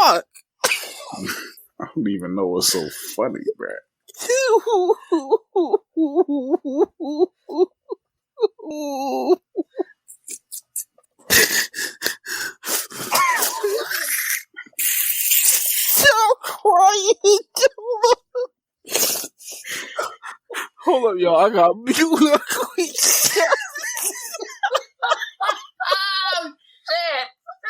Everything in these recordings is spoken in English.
fuck? I don't even know what's so funny, bruh. Stop crying. Hold up, y'all. I got mute. Oh, shit.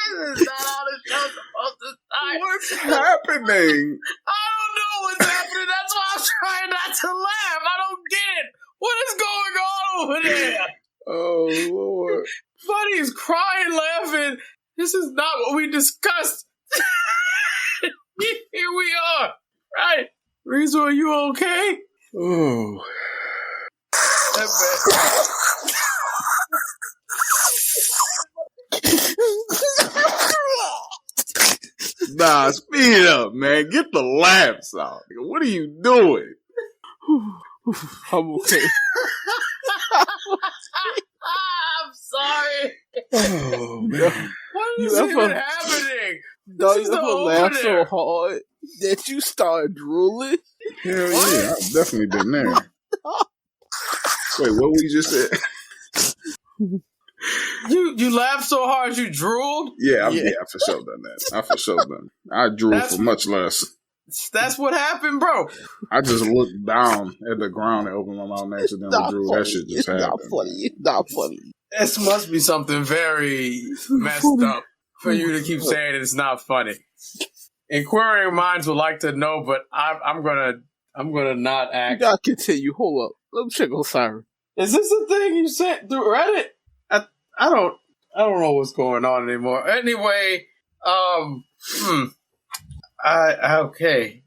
This is not how the show's supposed to start. What's happening? I don't know what's happening. That's why I'm trying not to laugh. I don't get it. What is going on over there? Oh, Lord. Buddy's crying, laughing. This is not what we discussed. Here we are. Right. Rizzo, are you okay? Oh. Nah, speed it up, man. Get the laughs out. What are you doing? I'm okay. I'm sorry. Oh, man. What is You even ever- happening? No, This is you the ever laugh so opener. hard that you start drooling? Hell yeah, I've definitely been there. Wait, what we just said? You laughed so hard you drooled? Yeah, I Yeah. for sure done that. I for sure done. I drew That's- for much less. That's what happened, bro. I just looked down at the ground and opened my mouth and accidentally Not drew. funny. That shit just It's not happened. funny. It's not funny. This must be something very messed up for you to keep saying it's not funny. Inquiring minds would like to know, but I'm gonna not You act. gotta continue. Hold up. Let me check on Siren. Is this a thing you sent through Reddit? I don't know what's going on anymore. Anyway, okay.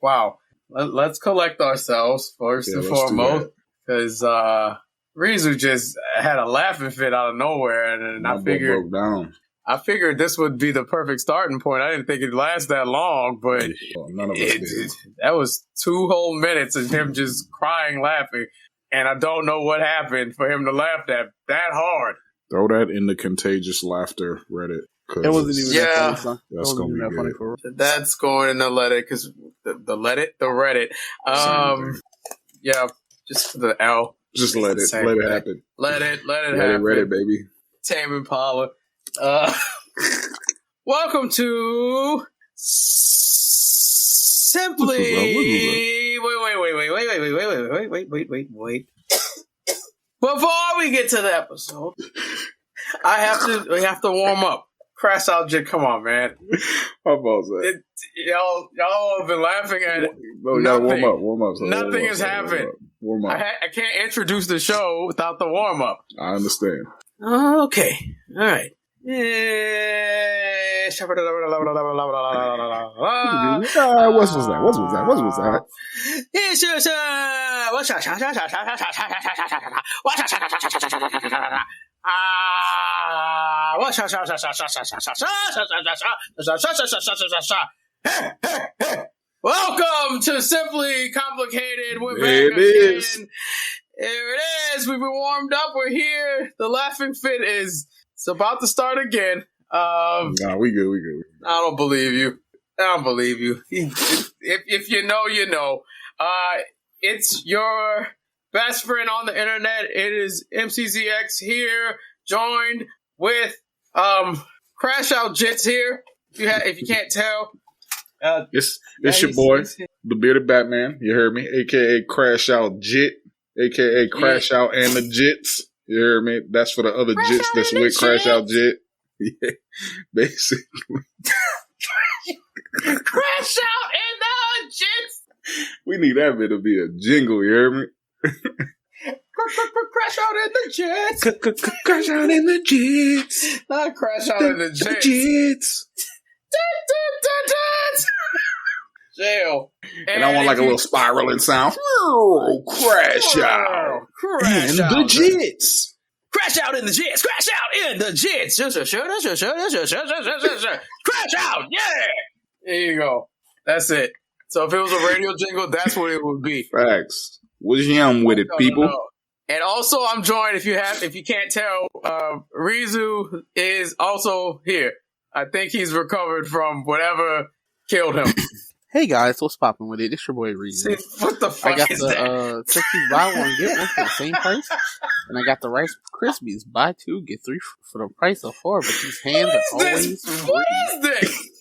Wow. Let's collect ourselves first Yeah, and let's do foremost, because Rizu just had a laughing fit out of nowhere, and My I butt figured broke down. this would be the perfect starting point. I didn't think it'd last that long, but Oh, none of us did. that was 2 whole minutes of him just crying, laughing, and I don't know what happened for him to laugh that hard. Throw that in the contagious laughter Reddit. 'Cause It wasn't even Yeah. that funny, son. It That's wasn't gonna even be that funny good. for real. That's going in the Reddit because the Reddit. Same thing. Yeah, just the L. Just let it Same let it thing. happen. Let it Let it happen. Reddit, baby. Tame Impala. Welcome to Simply. Wait. Before we get to the episode, we have to warm up. Crash out, Jit. Come on, man. How about that? Y'all have been laughing at it. No, you gotta Nothing. warm up. Nothing has happened. Warm up. I can't introduce the show without the warm up. I understand. Okay. All right. What was that? Welcome to Simply Complicated. We're There back it is. again. There it is. We've been warmed up. We're here. The laughing fit is it's about to start again. Nah, we good. I don't believe you. If you know, you know. It's your best friend on the internet. It is MCZX here, joined with Crash Out Jits here. If you can't tell, It's your boy, the bearded Batman. You heard me, aka Crash Out Jit, aka Crash Out and the Jits. You heard me. That's for the other Crash Jits Out that's and the with Crash Out Jits. Jit. Yeah, basically. Crash Out and the Jits. We need that bit to be a jingle. You heard me. Crash Out in the Jits. Crash Out in the Jits. Not Crash Out in the Jits. Jits. Jail. And I want like a little spiraling sound. Crash out. Crash And out. the Jits. Crash out in the jits. Crash out in the jits. Crash out. Yeah. There you go. That's it. So if it was a radio jingle, that's what it would be. Facts. What's yum with it, people? No. And also, I'm joined. If you can't tell, Rizu is also here. I think he's recovered from whatever killed him. Hey guys, what's popping with it? It's your boy Reason. What the fuck I got is the that? Cookies buy one get one for the same price, and I got the Rice Krispies buy two get three for the price of four. But these hands are always What is this?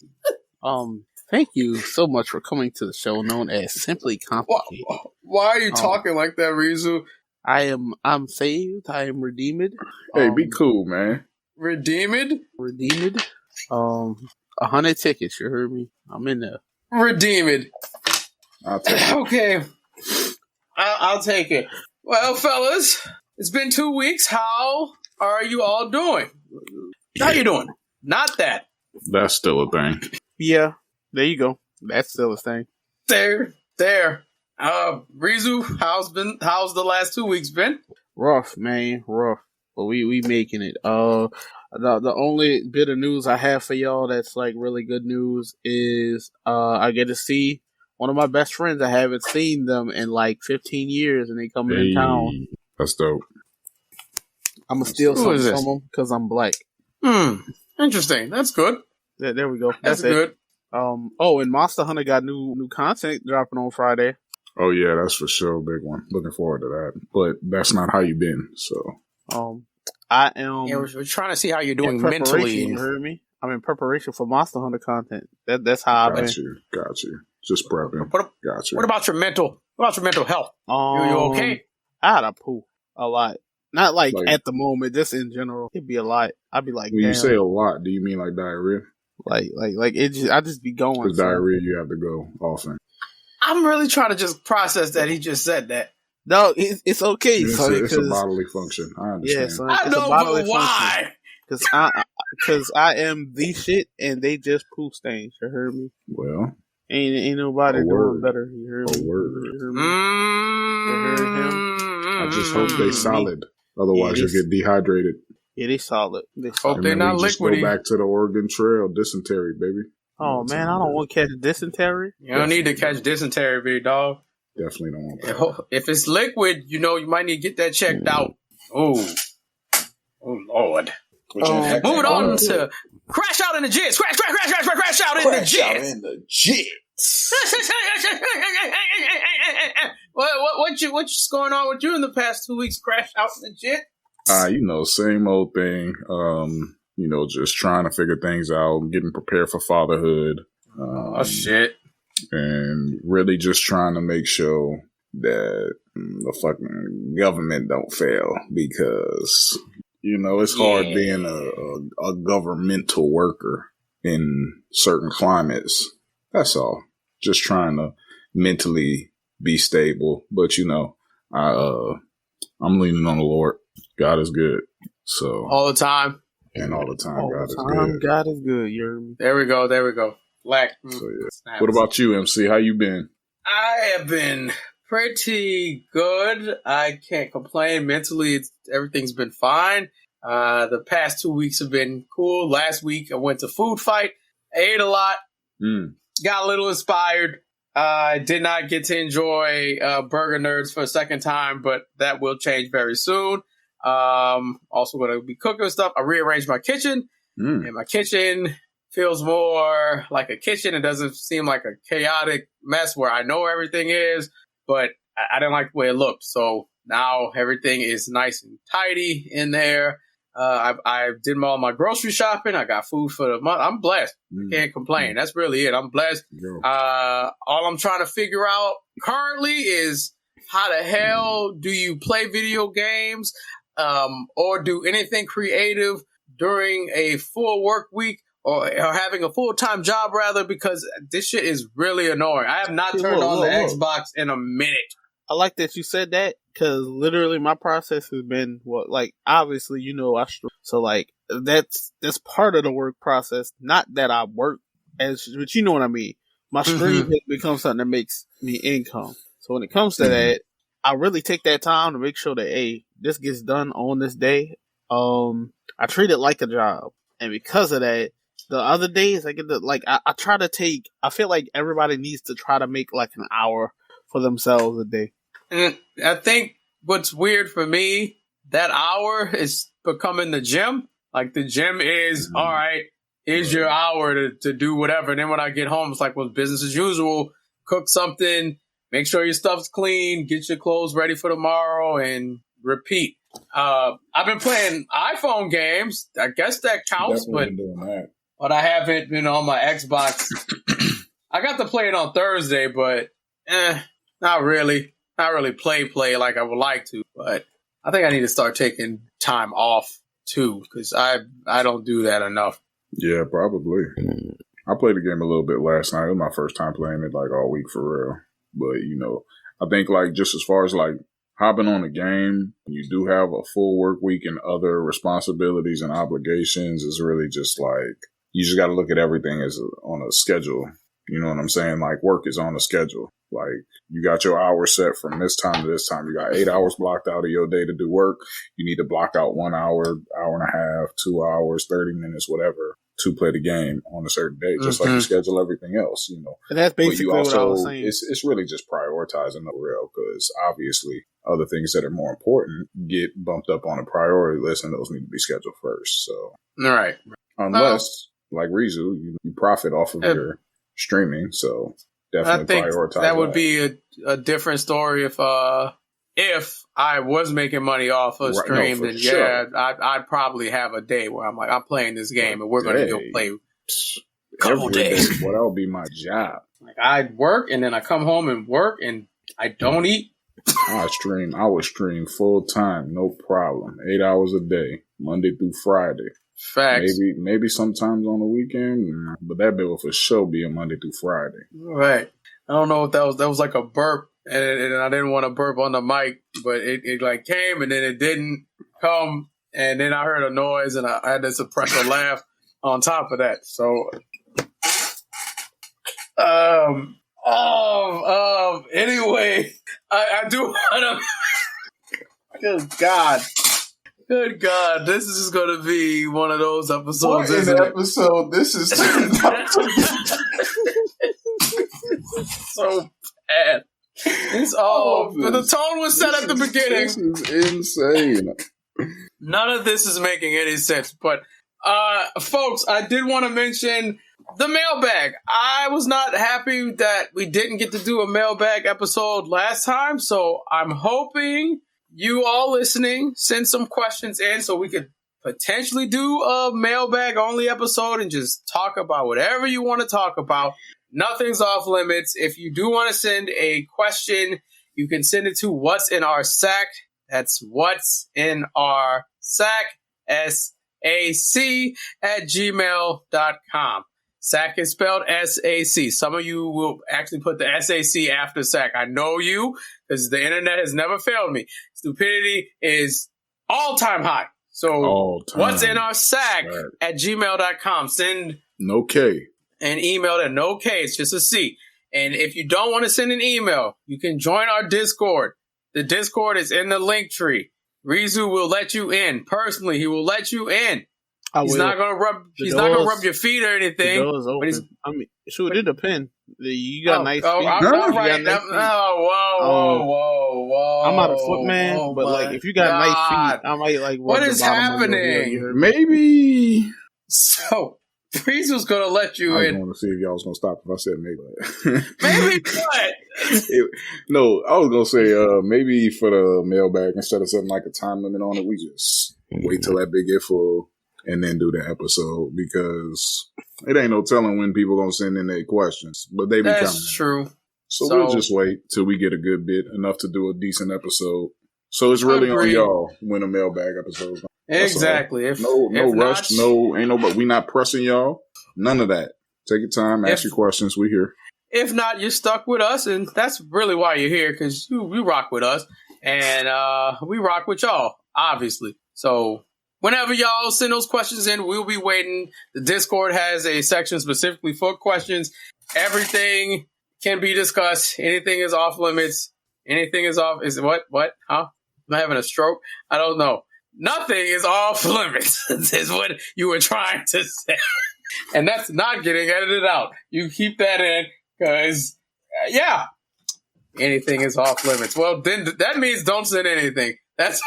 Thank you so much for coming to the show known as Simply Complicated. Why are you talking like that, Rizu? I'm saved. I am redeemed. Hey, be cool, man. Redeemed? 100 tickets. You heard me. I'm in there. Redeemed. I'll take it. Okay. I'll take it. Well, fellas, it's been 2 weeks. How are you all doing? How you doing? Not that. That's still a thing. Yeah, there you go. That's still a thing. There. Rizu, how's the last 2 weeks been? Rough, man, rough. But we making it. The only bit of news I have for y'all that's like really good news is I get to see one of my best friends. I haven't seen them in like 15 years, and they coming in town. That's dope. I'm gonna steal something from them because I'm black. Interesting. That's good. There we go. That's it. good. And Monster Hunter got new content dropping on Friday. Oh yeah, that's for sure a big one. Looking forward to that. But that's not how you been. So I am. Yeah, we're trying to see how you're doing in mentally. You heard me? I'm in preparation for Monster Hunter content. That's how I've been. Got you. Just prepping. Got you. What about your mental health? You okay? I had a poo a lot. Not like at the moment, just in general. It'd be a lot. I'd be like, when you say a lot, do you mean like diarrhea? Like it just, I just be going. Because diarrhea, you have to go often. I'm really trying to just process that he just said that. No, it's okay. It's a bodily function. I understand. Yeah, son, I know, but why? Because I am the shit, and they just poo stains. You heard me? Well, ain't nobody doing better. You heard me? You heard him? I just hope they solid. Otherwise, you'll get dehydrated. Yeah, they solid. Hope they're not liquid. Go back to the Oregon Trail, dysentery, baby. Oh man, I don't want to catch dysentery. You don't need to catch dysentery, big dog. Definitely don't want that. If it's liquid, you might need to get that checked out. Oh Lord. Moving on to crash out in the jits. Crash out in the jits. What's going on with you in the past 2 weeks? Crash out in the jit. Same old thing. Just trying to figure things out, getting prepared for fatherhood. Shit. And really just trying to make sure that the fucking government don't fail because, it's hard being a governmental worker in certain climates. That's all. Just trying to mentally be stable. But, I'm leaning on the Lord. God is good. So all the time. And all the time, God is good. You heard me? There we go. Black. So, yeah. What about you, MC? How you been? I have been pretty good. I can't complain. Mentally, everything's been fine. The past 2 weeks have been cool. Last week, I went to Food Fight. I ate a lot. Got a little inspired. I did not get to enjoy Burger Nerds for a second time, but that will change very soon. Also going to be cooking stuff. I rearranged my kitchen, and my kitchen feels more like a kitchen. It doesn't seem like a chaotic mess where I know everything is, but I didn't like the way it looked. So now everything is nice and tidy in there. I did all my grocery shopping. I got food for the month. I'm blessed. I can't complain. That's really it. I'm blessed. All I'm trying to figure out currently is how the hell do you play video games or do anything creative during a full work week or having a full-time job, rather, because this shit is really annoying. I have not turned on the Xbox in a minute. I like that you said that, because literally my process has been, obviously, I struggle. So, that's part of the work process. Not that I work, but you know what I mean. My stream has become something that makes me income. So when it comes to that, I really take that time to make sure that, hey, this gets done on this day. I treat it like a job. And because of that, the other days I get to, I try to take, I feel like everybody needs to try to make an hour for themselves a day. And I think what's weird for me, that hour is becoming the gym. The gym is, all right, here's your hour to do whatever. And then when I get home, it's like, well, business as usual. Cook something, make sure your stuff's clean, get your clothes ready for tomorrow, and repeat. I've been playing iPhone games. I guess that counts, Definitely been doing that. but I haven't been on my Xbox. I got to play it on Thursday, but not really. Not really play like I would like to. But I think I need to start taking time off too, because I don't do that enough. Yeah, probably. I played the game a little bit last night. It was my first time playing it like all week for real. But, you know, I think like just as far as like hopping on a game, you do have a full work week and other responsibilities and obligations is really just like, you just got to look at everything as on a schedule. You know what I'm saying? Like work is on a schedule. Like you got your hours set from this time to this time. You got 8 hours blocked out of your day to do work. You need to block out 1 hour, hour and a half, 2 hours, 30 minutes, whatever, to play the game on a certain day, just like you schedule everything else, you know. And that's basically what I was saying. It's really just prioritizing the real, because obviously other things that are more important get bumped up on a priority list, and those need to be scheduled first. So, All right. Unless, like Rizu, you profit off of your streaming, so definitely prioritize that would be a different story if I was making money off of stream, then sure. I'd probably have a day where I'm like, I'm playing this game and we're going to go play a couple days. Well, that would be my job. Like I'd work and then I come home and work and I don't eat. I would stream full time, no problem. 8 hours a day, Monday through Friday. Facts. Maybe sometimes on the weekend, but that bill for sure be a Monday through Friday. Right. I don't know if that was like a burp, and I didn't want to burp on the mic, but it like came and then it didn't come, and then I heard a noise and I had to suppress a laugh on top of that. So, anyway, I do want to. Good God, this is just going to be one of those episodes, isn't it? Episode, this is so bad. It's all, but the tone was set at the beginning. This is insane. None of this is making any sense. But, folks, I did want to mention the mailbag. I was not happy that we didn't get to do a mailbag episode last time, so I'm hoping you all listening send some questions in so we could potentially do a mailbag only episode and just talk about whatever you want to talk about. Nothing's off limits. If you do want to send a question, you can send it to What's in Our Sack. That's What's in Our Sack, SAC @gmail.com. SAC is spelled SAC. Some of you will actually put the SAC after SAC. I know you, because the internet has never failed me. Stupidity is all-time high. So What's in Our Sack @gmail.com. Send no K. An email to no K. It's just a C. And if you don't want to send an email, you can join our Discord. The Discord is in the link tree. Rizu will let you in. Personally, he will let you in. He's not gonna rub your feet or anything. The door is open. I mean, shoot, it depends. You got nice feet. Whoa. I'm not a footman, but like if you got nice feet, I might like. What is happening? Maybe. So, Rizu's gonna let you in. I want to see if y'all was gonna stop if I said maybe. Maybe what? No, I was gonna say maybe for the mailbag, instead of setting like a time limit on it, we just wait till that big get full and then do the episode, because it ain't no telling when people gonna send in their questions, but they be coming. That's true. So we'll just wait till we get a good bit, enough to do a decent episode. So it's really on y'all when a mailbag episode is. Exactly. If rush, ain't nobody. We not pressing y'all. None of that. Take your time, ask your questions. We here. If not, you're stuck with us, and that's really why you're here, because you rock with us, and we rock with y'all, obviously. So whenever y'all send those questions in, we'll be waiting. The Discord has a section specifically for questions. Everything can be discussed. Anything is off limits. Anything is off. Is what? Huh? Am I having a stroke? I don't know. Nothing is off limits, is what you were trying to say. And that's not getting edited out. You keep that in, because, anything is off limits. Well, then that means don't send anything. That's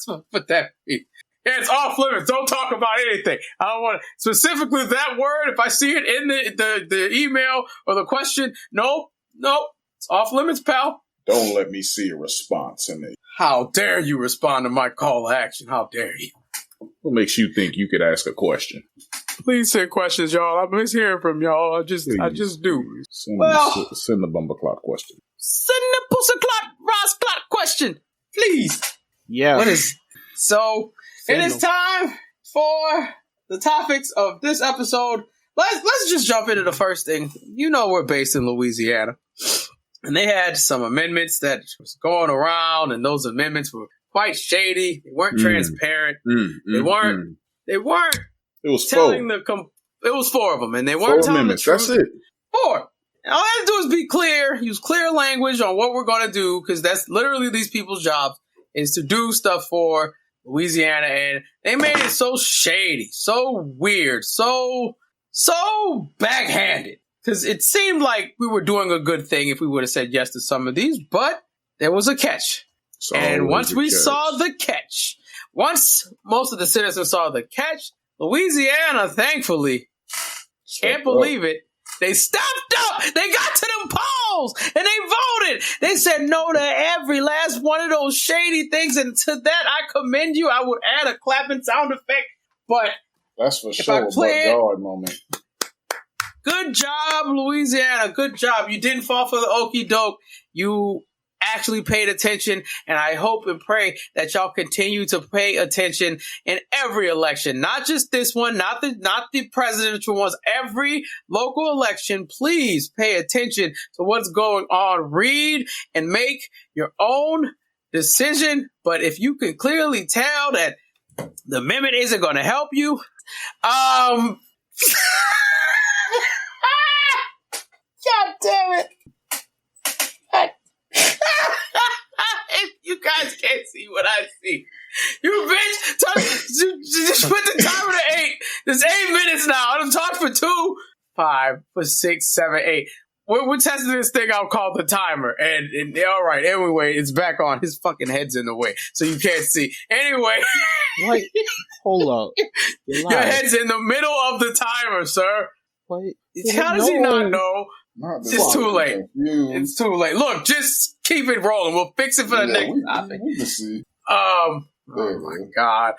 what that means. Yeah, it's off limits. Don't talk about anything. I don't want to, specifically that word. If I see it in the email or the question, nope, it's off limits, pal. Don't let me see a response in it. How dare you respond to my call to action? How dare you? What makes you think you could ask a question? Please send questions, y'all. I miss hearing from y'all. I just do. Send the Bumbleclot question. Send the Pussaclot, Rossclot question, please. Yeah. What is so? It is time for the topics of this episode. Let's just jump into the first thing. You know we're based in Louisiana, and they had some amendments that was going around, and those amendments were quite shady. They weren't transparent. They weren't. It was telling four. It was four of them, and they weren't telling the truth. That's it. Four. And all I have to do is be clear, use clear language on what we're going to do, because that's literally these people's job is to do stuff for Louisiana, and they made it so shady, so weird, so backhanded, because it seemed like we were doing a good thing if we would have said yes to some of these, but there was a catch. And once we saw the catch, once most of the citizens saw the catch, Louisiana, thankfully, can't believe it, they stepped up. They got to them polls and they voted. They said no to every last one of those shady things. And to that, I commend you. I would add a clapping sound effect. But that's for sure a God moment. Good job, Louisiana. Good job. You didn't fall for the okie doke. You actually paid attention, and I hope and pray that y'all continue to pay attention in every election, not just this one, not the presidential ones, every local election. Please pay attention to what's going on. Read and make your own decision. But if you can clearly tell that the amendment isn't going to help you, God damn it. You guys can't see what I see. You bitch! Just put the timer to 8. There's 8 minutes now. I done talked for 2, 5, for 6, 7, 8. We're testing this thing out called the timer. And all right, anyway, it's back on. His fucking head's in the way, so you can't see. Anyway. Wait, hold up. Your head's in the middle of the timer, sir. Wait. How does he not know? It's too late. Confused. It's too late. Look, just keep it rolling. We'll fix it for the next topic. We can see. Oh my God.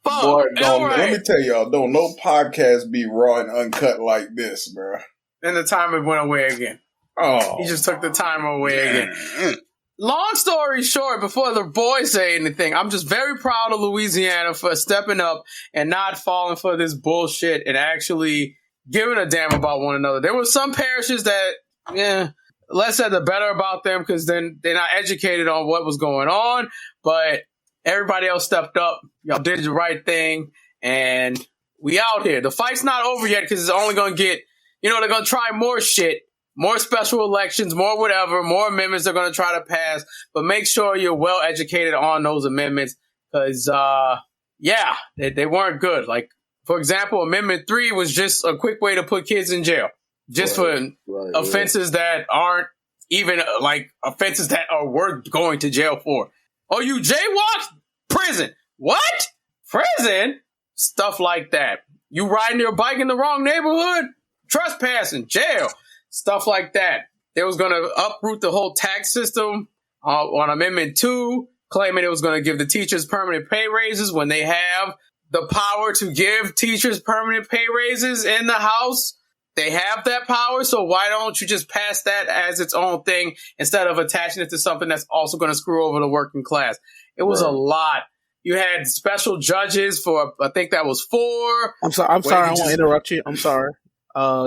Boy, let me tell y'all, don't no podcast be raw and uncut like this, bro. And the timer went away again. Oh, he just took the timer away again. Long story short, before the boys say anything, I'm just very proud of Louisiana for stepping up and not falling for this bullshit and actually giving a damn about one another. There were some parishes that, less said the better about them, because then they're not educated on what was going on. But everybody else stepped up. Y'all did the right thing, and we out here. The fight's not over yet, because it's only going to get, they're going to try more shit. More special elections, more whatever, more amendments they're going to try to pass. But make sure you're well educated on those amendments, because, they weren't good. Like, for example, Amendment 3 was just a quick way to put kids in jail. Just for offenses that aren't even, like, offenses that are worth going to jail for. Oh, you jaywalked? Prison. What? Prison? Stuff like that. You riding your bike in the wrong neighborhood? Trespassing. Jail. Stuff like that. They was going to uproot the whole tax system on Amendment 2, claiming it was going to give the teachers permanent pay raises when they have the power to give teachers permanent pay raises in the House. They have that power, so why don't you just pass that as its own thing instead of attaching it to something that's also going to screw over the working class? It was a lot. You had special judges for, I think that was 4. I'm sorry. I want to interrupt you. I'm sorry.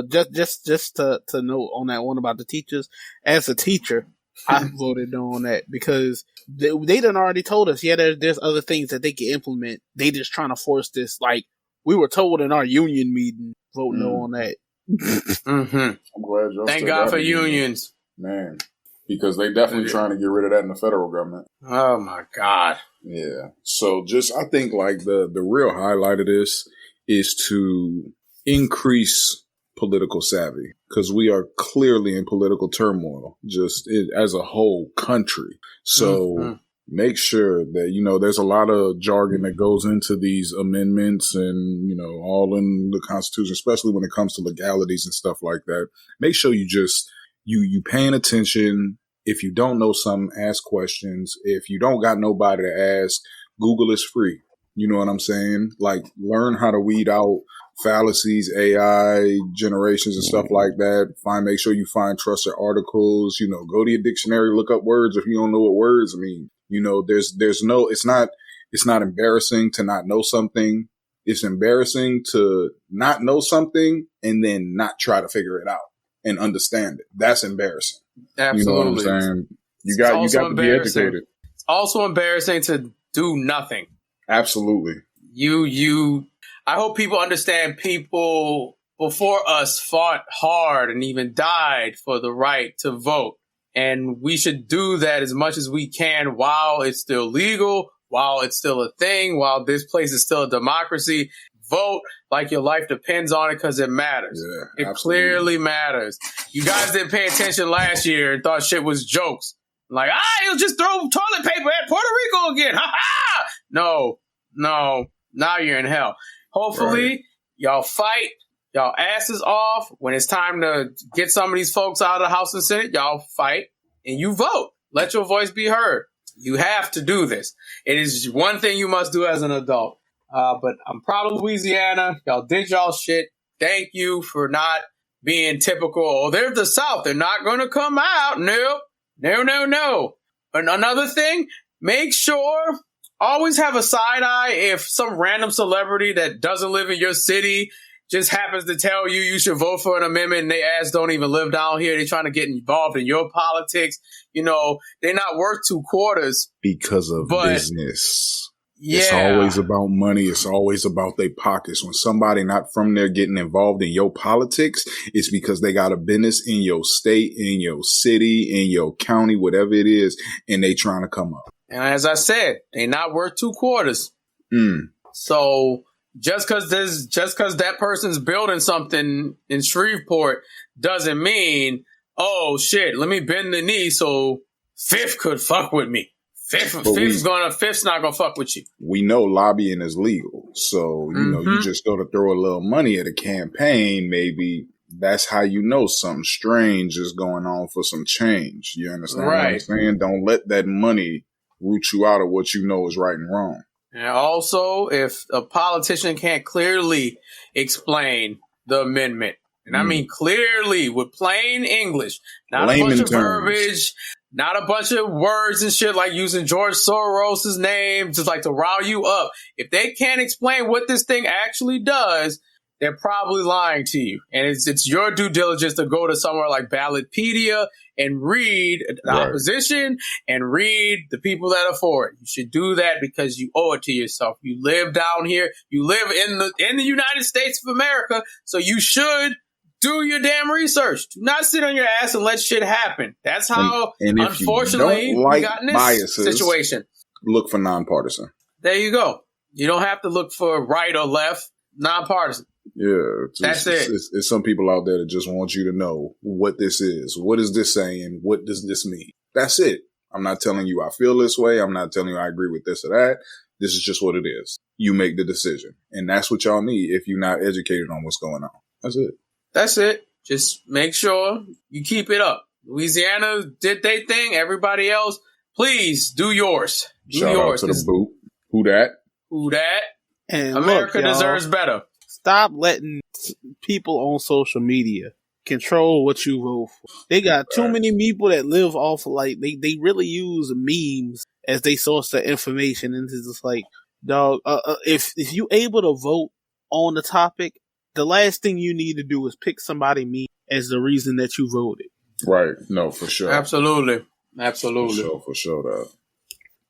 Just to note on that one about the teachers. As a teacher, I voted on that because they done already told us, there's other things that they can implement. They just trying to force this. Like, we were told in our union meeting, vote no on that. Mm-hmm. I'm glad y'all Thank God for unions. Man, because they definitely trying to get rid of that in the federal government. Oh my God. Yeah. So I think like the real highlight of this is to increase political savvy, because we are clearly in political turmoil, as a whole country. So make sure that, there's a lot of jargon that goes into these amendments and, all in the Constitution, especially when it comes to legalities and stuff like that. Make sure you paying attention. If you don't know something, ask questions. If you don't got nobody to ask, Google is free. You know what I'm saying? Like, learn how to weed out fallacies, AI generations and stuff like that. Make sure you find trusted articles, go to your dictionary, look up words if you don't know what words mean. It's not embarrassing to not know something. It's embarrassing to not know something and then not try to figure it out and understand it. That's embarrassing. Absolutely. You know what I'm saying? You got to be educated. It's also embarrassing to do nothing. Absolutely. I hope people understand people before us fought hard and even died for the right to vote. And we should do that as much as we can while it's still legal, while it's still a thing, while this place is still a democracy. Vote like your life depends on it, because it matters. Yeah, it clearly matters. You guys didn't pay attention last year and thought shit was jokes. Like, you'll just throw toilet paper at Puerto Rico again. Ha ha! No. Now you're in hell. Hopefully, y'all fight y'all asses off. When it's time to get some of these folks out of the House and Senate, y'all fight and you vote. Let your voice be heard. You have to do this. It is one thing you must do as an adult. But I'm proud of Louisiana. Y'all did y'all shit. Thank you for not being typical. Oh, they're the South. They're not going to come out. No. And another thing, make sure always have a side eye if some random celebrity that doesn't live in your city just happens to tell you should vote for an amendment and they ass don't even live down here. They're trying to get involved in your politics. They're not worth two quarters. Because of business. Yeah. It's always about money. It's always about their pockets. When somebody not from there getting involved in your politics, it's because they got a business in your state, in your city, in your county, whatever it is, and they trying to come up. And as I said, they're not worth two quarters. So just because that person's building something in Shreveport doesn't mean, oh shit, let me bend the knee so Fifth could fuck with me. Fifth's not gonna fuck with you. We know lobbying is legal, so you just go to throw a little money at a campaign. Maybe that's how something strange is going on for some change. You understand what I'm saying? Don't let that money root you out of what you know is right and wrong. And also, if a politician can't clearly explain the amendment, and I mean clearly with plain English, not a bunch of verbiage, not a bunch of words and shit like using George Soros' name just like to rile you up. If they can't explain what this thing actually does, they're probably lying to you. And it's your due diligence to go to somewhere like Ballotpedia and read the opposition and read the people that are for it. You should do that because you owe it to yourself. You live down here. You live in the United States of America. So you should do your damn research. Do not sit on your ass and let shit happen. That's how, and unfortunately, we got in this situation. Look for nonpartisan. There you go. You don't have to look for right or left. Nonpartisan. Yeah, that's it. It's some people out there that just want you to know what this is. What is this saying? What does this mean? That's it. I'm not telling you I feel this way. I'm not telling you I agree with this or that. This is just what it is. You make the decision. And that's what y'all need if you're not educated on what's going on. That's it. That's it. Just make sure you keep it up. Louisiana did their thing. Everybody else, please do yours. Shout out to the boot. Who that? And America deserves better. Stop letting people on social media control what you vote for. They got too many people that live off they really use memes as they source their information, and it's just like, dog, if you able to vote on the topic, the last thing you need to do is pick somebody meme as the reason that you voted. Right. No, for sure. Absolutely. For sure, dog.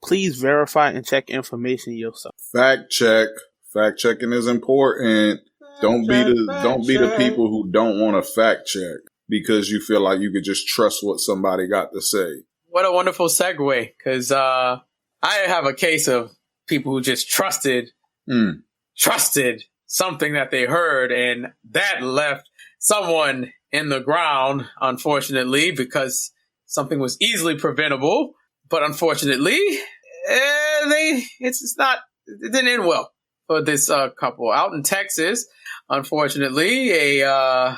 Please verify and check information yourself. Fact check. Fact checking is important. Don't be the people who don't want to fact check because you feel like you could just trust what somebody got to say. What a wonderful segue, because I have a case of people who just trusted something that they heard, and that left someone in the ground, unfortunately, because something was easily preventable. But unfortunately, it didn't end well for this couple out in Texas. Unfortunately, a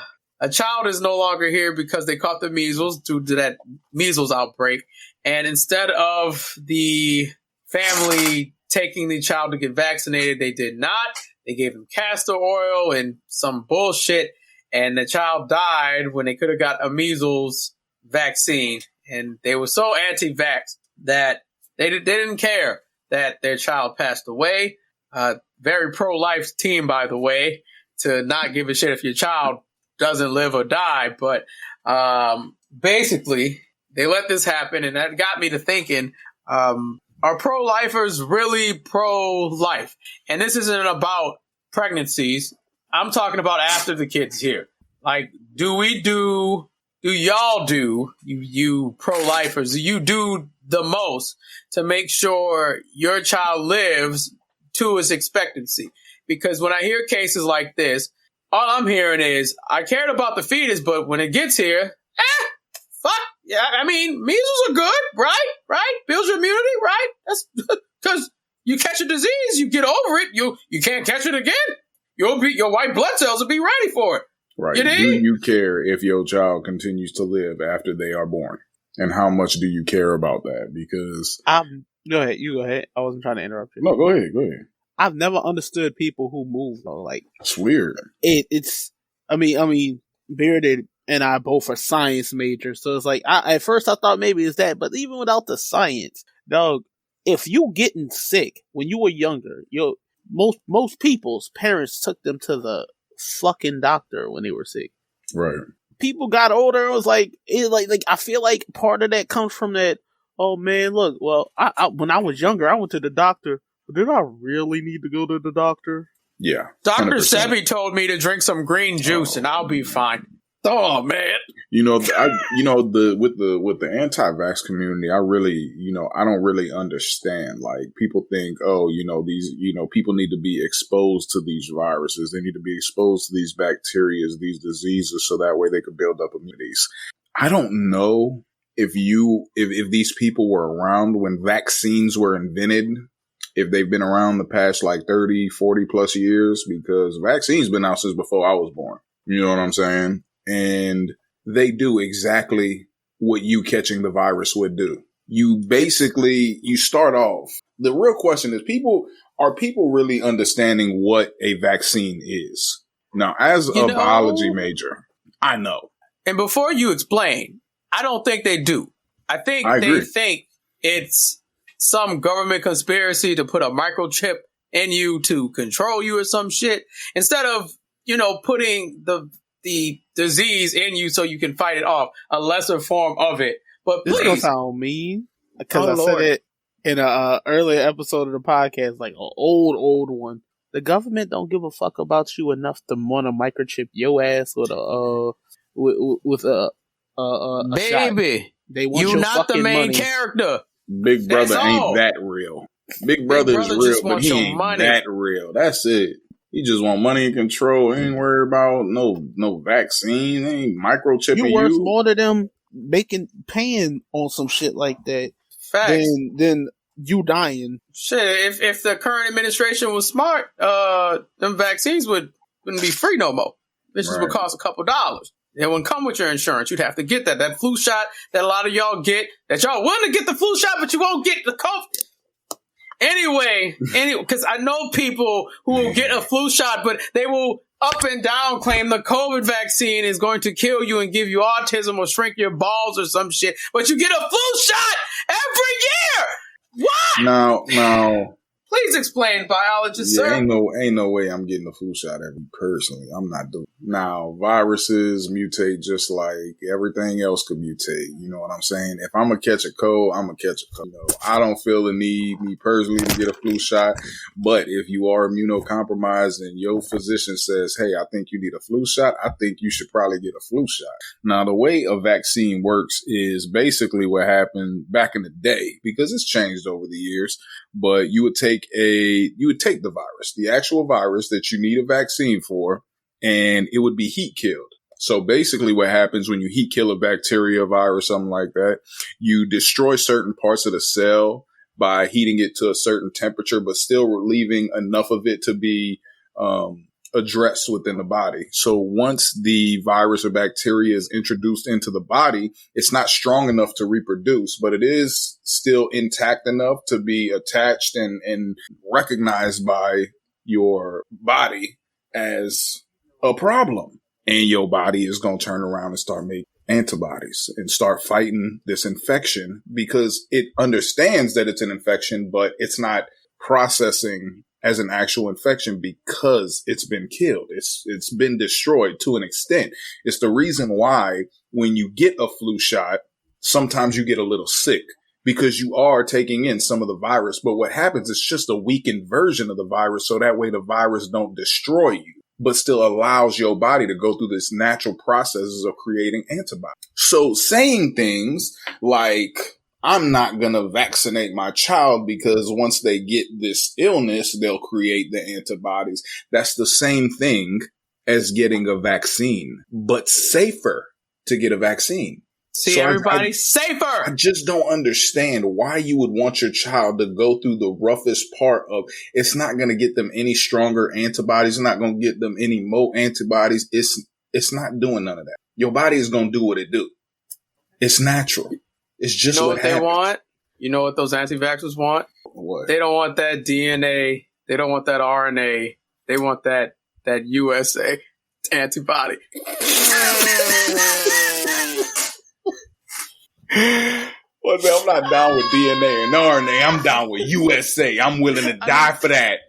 child is no longer here because they caught the measles due to that measles outbreak. And instead of the family taking the child to get vaccinated, they did not. They gave him castor oil and some bullshit. And the child died when they could have got a measles vaccine. And they were so anti-vax that they didn't care that their child passed away. Very pro-life team, by the way, to not give a shit if your child doesn't live or die. But basically, they let this happen, and that got me to thinking, are pro-lifers really pro-life? And this isn't about pregnancies. I'm talking about after the kid's here. Like, do y'all do, you pro-lifers, do you do the most to make sure your child lives to its expectancy? Because when I hear cases like this, all I'm hearing is, I cared about the fetus, but when it gets here, fuck. Yeah, I mean, measles are good, right? Right? Builds your immunity, right? That's because you catch a disease, you get over it, you can't catch it again. Your white blood cells will be ready for it. Right. Do you care if your child continues to live after they are born? And how much do you care about that? Because go ahead. You go ahead. I wasn't trying to interrupt you. No, go ahead. I've never understood people who move though. Like, it's weird. I mean, Bearded and I both are science majors, so it's like at first I thought maybe it's that, but even without the science, dog, if you getting sick when you were younger, most people's parents took them to the fucking doctor when they were sick. Right. People got older and was like, I feel like part of that comes from that. Oh man, look. Well, I when I was younger, I went to the doctor. But did I really need to go to the doctor? Yeah. Dr. Sebi told me to drink some green juice and I'll be fine. Oh man. With the anti-vax community, I really, I don't really understand. Like, people think, these, people need to be exposed to these viruses. They need to be exposed to these bacteria, these diseases, so that way they could build up immunities. I don't know if these people were around when vaccines were invented, if they've been around the past like 30, 40 plus years, because vaccines been out since before I was born. You know what I'm saying? And they do exactly what you catching the virus would do. You start off. The real question is, are people really understanding what a vaccine is? Now, as a biology major, I know. And before you explain, I don't think they do. I think they think it's some government conspiracy to put a microchip in you to control you or some shit, instead of, putting the disease in you so you can fight it off, a lesser form of it. But please. This gonna sound mean, because I said it in a earlier episode of the podcast, like an old one. The government don't give a fuck about you enough to want to microchip your ass with a baby. Shot. They want you your not the main money. Character. Big Brother ain't that real. Big Brother is real, but he ain't that real. That's it. He just want money and control. Ain't worried about no vaccine. Ain't microchipping you. You worth more to them paying on some shit like that. Facts. Than you dying. Shit, if the current administration was smart, them vaccines wouldn't be free no more. This just would cost a couple dollars. It wouldn't come with your insurance. You'd have to get that flu shot that a lot of y'all get, that y'all willing to get the flu shot, but you won't get the COVID. Anyway, because I know people who will get a flu shot, but they will up and down claim the COVID vaccine is going to kill you and give you autism or shrink your balls or some shit. But you get a flu shot every year. What? Now. Please explain, biologist, sir. Ain't no way I'm getting a flu shot personally. I'm not doing it. Now, viruses mutate just like everything else could mutate. You know what I'm saying? If I'm going to catch a cold, I'm going to catch a cold. I don't feel the need, me personally, to get a flu shot. But if you are immunocompromised and your physician says, hey, I think you need a flu shot, I think you should probably get a flu shot. Now, the way a vaccine works is basically what happened back in the day, because it's changed over the years. But you would take the virus, the actual virus that you need a vaccine for, and it would be heat killed. So basically what happens when you heat kill a bacteria, virus, something like that, you destroy certain parts of the cell by heating it to a certain temperature, but still leaving enough of it to be addressed within the body. So once the virus or bacteria is introduced into the body, it's not strong enough to reproduce, but it is still intact enough to be attached and recognized by your body as a problem. And your body is going to turn around and start making antibodies and start fighting this infection because it understands that it's an infection, but it's not processing as an actual infection because it's been killed. It's been destroyed to an extent. It's the reason why when you get a flu shot, sometimes you get a little sick because you are taking in some of the virus. But what happens is just a weakened version of the virus. So that way the virus don't destroy you, but still allows your body to go through this natural processes of creating antibodies. So saying things like, I'm not going to vaccinate my child because once they get this illness, they'll create the antibodies. That's the same thing as getting a vaccine, but safer to get a vaccine. See, so everybody's safer. I just don't understand why you would want your child to go through the roughest part of it's not going to get them any stronger antibodies. It's not going to get them any more antibodies. It's not doing none of that. Your body is going to do what it do. It's natural. It's just what happens. They want? You know what those anti-vaxxers want? What? They don't want that DNA. They don't want that RNA. They want that USA antibody. Well, I'm not down with DNA and RNA. I'm down with USA. I'm willing to die for that.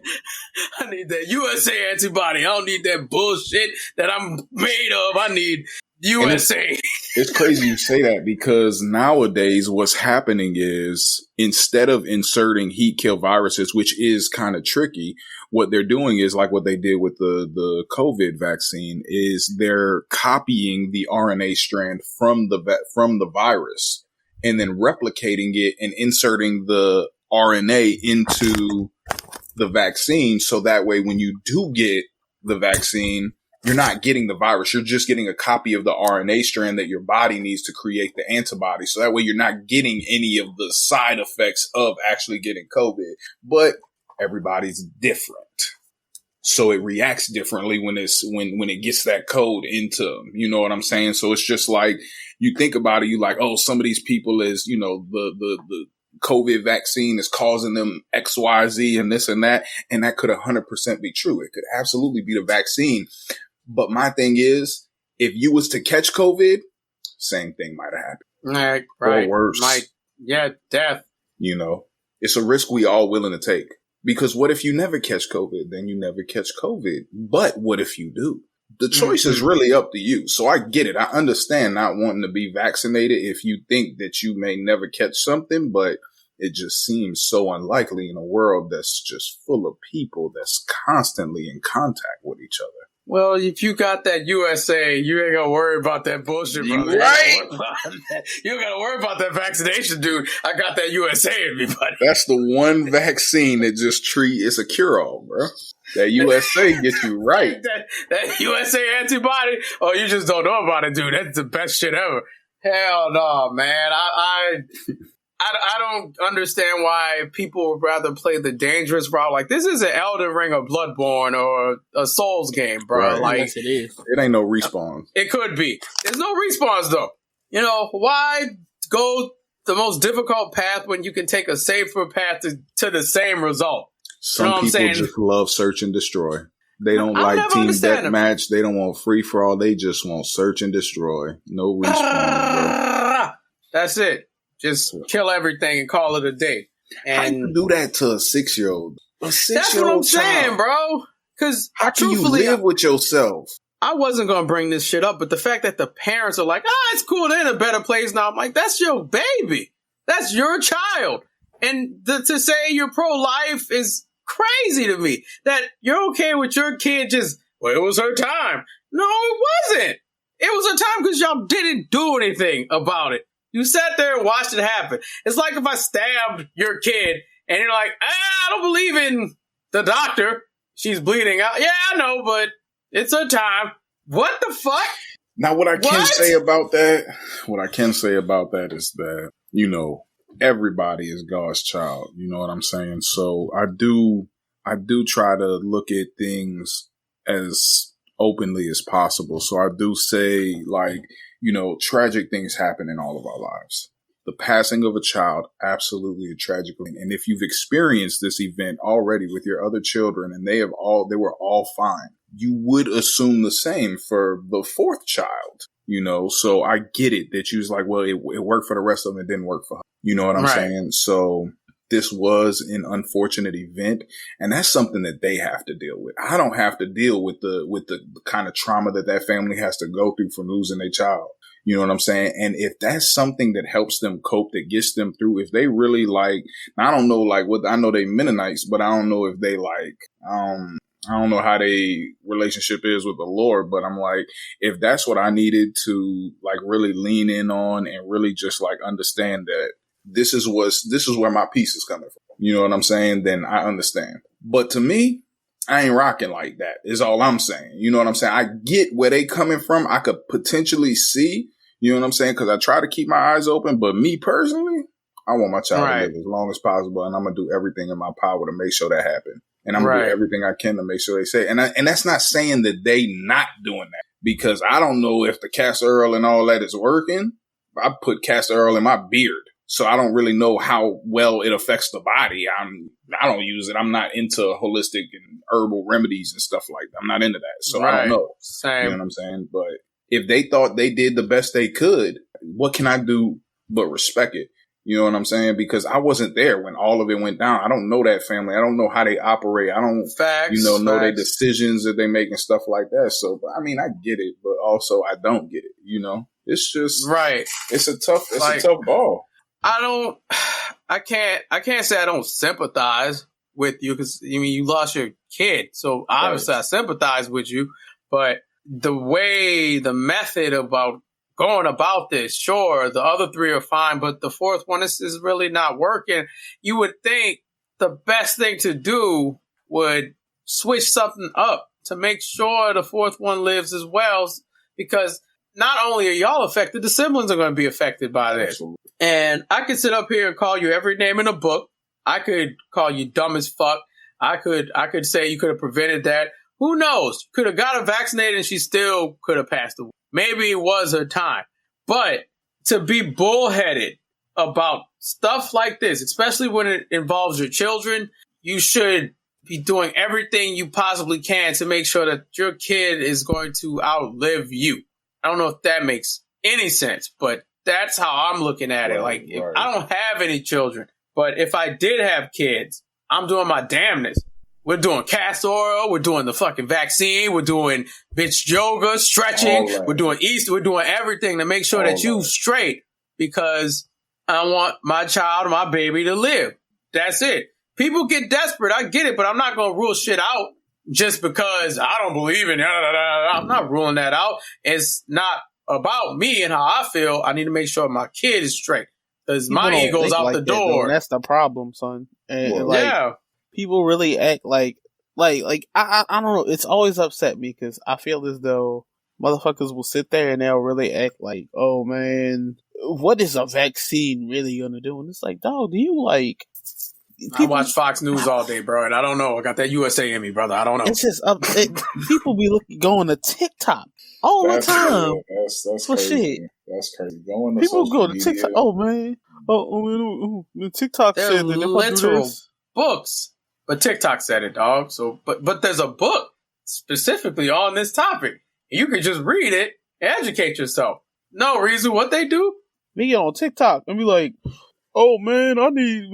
I need that USA antibody. I don't need that bullshit that I'm made of. I need USA. It's crazy you say that because nowadays what's happening is instead of inserting heat kill viruses, which is kind of tricky, what they're doing is like what they did with the COVID vaccine is they're copying the RNA strand from the virus and then replicating it and inserting the RNA into the vaccine. So that way, when you do get the vaccine, you're not getting the virus. You're just getting a copy of the RNA strand that your body needs to create the antibody. So that way you're not getting any of the side effects of actually getting COVID. But everybody's different. So it reacts differently when it gets that code into them. You know what I'm saying? So it's just like you think about it, you like, oh, some of these people is, you know, the COVID vaccine is causing them X, Y, Z and this and that. And that could 100% be true. It could absolutely be the vaccine. But my thing is, if you was to catch COVID, same thing might have happened. Right. Or worse. Death. You know, it's a risk we all willing to take. Because what if you never catch COVID? Then you never catch COVID. But what if you do? The choice is really up to you. So I get it. I understand not wanting to be vaccinated if you think that you may never catch something, but it just seems so unlikely in a world that's just full of people that's constantly in contact with each other. Well, if you got that USA, you ain't gonna worry about that bullshit, brother. Right? You ain't gotta worry about that vaccination, dude. I got that USA in me, buddy. That's the one vaccine that just it's a cure-all, bro. That USA gets you right. that USA antibody, oh, you just don't know about it, dude. That's the best shit ever. Hell no, man. I don't understand why people would rather play the dangerous route. Like, this is an Elden Ring or Bloodborne or a Souls game, bro. Right. Like, Yes, it is. It ain't no respawn. It could be. There's no respawns, though. You know, why go the most difficult path when you can take a safer path to the same result? Some you know people just love search and destroy. They don't like team deathmatch. They don't want free for all. They just want search and destroy. No respawn, bro. That's it. Just kill everything and call it a day. And how you do that to a 6-year-old? That's what I'm saying, bro. Because how can you live with yourself? I wasn't going to bring this shit up, but the fact that the parents are like, it's cool, they're in a better place now. I'm like, that's your baby. That's your child. And to say you're pro-life is crazy to me. That you're okay with your kid just, well, it was her time. No, it wasn't. It was her time because y'all didn't do anything about it. You sat there and watched it happen. It's like if I stabbed your kid and you're like, I don't believe in the doctor. She's bleeding out. Yeah, I know, but it's her time. What the fuck? Now, what I can say about that is that, everybody is God's child. You know what I'm saying? So I do try to look at things as openly as possible. So I do say, tragic things happen in all of our lives. The passing of a child, absolutely a tragic event. And if you've experienced this event already with your other children and they were all fine, you would assume the same for the fourth child, So I get it that you was like, well, it worked for the rest of them. It didn't work for her. You know what I'm saying? So this was an unfortunate event, and that's something that they have to deal with. I don't have to deal with the kind of trauma that family has to go through from losing their child. You know what I'm saying? And if that's something that helps them cope, that gets them through, if they really I don't know, I know they Mennonites, but I don't know if they I don't know how they relationship is with the Lord, but I'm like, if that's what I needed to really lean in on and really just understand that this is where my peace is coming from. You know what I'm saying? Then I understand. But to me, I ain't rocking like that is all I'm saying. You know what I'm saying? I get where they coming from. I could potentially see, you know what I'm saying? Cause I try to keep my eyes open, but me personally, I want my child to live as long as possible. And I'm going to do everything in my power to make sure that happens. And I'm going to do everything I can to make sure they say, and that's not saying that they not doing that, because I don't know if the castor oil and all that is working. I put castor oil in my beard, so I don't really know how well it affects the body. I don't use it. I'm not into holistic and herbal remedies and stuff like that. I'm not into that. So I don't know. Same. You know what I'm saying? But if they thought they did the best they could, what can I do but respect it? You know what I'm saying? Because I wasn't there when all of it went down. I don't know that family. I don't know how they operate. I don't, know their decisions that they make and stuff like that. So, I get it, but also I don't get it. It's just, it's a tough ball. I can't say I don't sympathize with you, because you lost your kid. So obviously I sympathize with you, but the method about going about this, sure, the other three are fine, but the fourth one is really not working. You would think the best thing to do would switch something up to make sure the fourth one lives as well, because not only are y'all affected, the siblings are going to be affected by this. Absolutely. And I could sit up here and call you every name in a book. I could call you dumb as fuck. I could say you could have prevented that. Who knows? Could have got her vaccinated and she still could have passed away. Maybe it was her time. But to be bullheaded about stuff like this, especially when it involves your children, you should be doing everything you possibly can to make sure that your kid is going to outlive you. I don't know if that makes any sense, but that's how I'm looking at it. If I don't have any children, but if I did have kids, I'm doing my damnness. We're doing castor oil. We're doing the fucking vaccine. We're doing bitch yoga, stretching. We're doing Easter. We're doing everything to make sure that you straight, because I want my child, my baby to live. That's it. People get desperate. I get it, but I'm not going to rule shit out just because I don't believe in it. I'm not ruling that out. It's not about me and how I feel. I need to make sure my kid is straight, because my ego's out the door. That's the problem, son. And people really act like I don't know. It's always upset me, because I feel as though motherfuckers will sit there and they'll really act like, oh man, what is a vaccine really gonna do? And it's like, dog, do you I watch Fox News all day, bro, and I don't know. I got that USA in me, brother. I don't know. It's just people be going to TikTok all the time. That's for crazy. Shit. That's crazy. Going to people go to media. TikTok. Oh man, TikTok They're said that they're literal this. Books, but TikTok said it, dog. So, but there's a book specifically on this topic. You can just read it, and educate yourself. No reason what they do. Me get on TikTok and be like, oh man, I need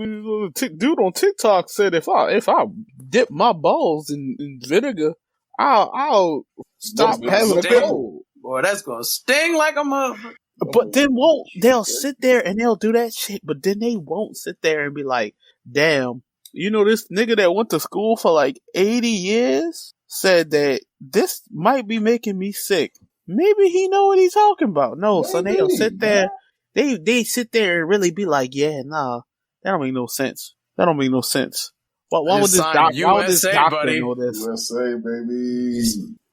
dude on TikTok said if I dip my balls in vinegar, I'll stop having a cold. Boy, that's gonna sting like a motherfucker. But then they'll sit there and they'll do that shit, but then they won't sit there and be like, damn, this nigga that went to school for 80 years said that this might be making me sick. Maybe he know what he's talking about. No, so they'll sit there. They sit there and really be like, yeah, nah, that don't make no sense. That don't make no sense. Why would this doctor know this? USA, baby.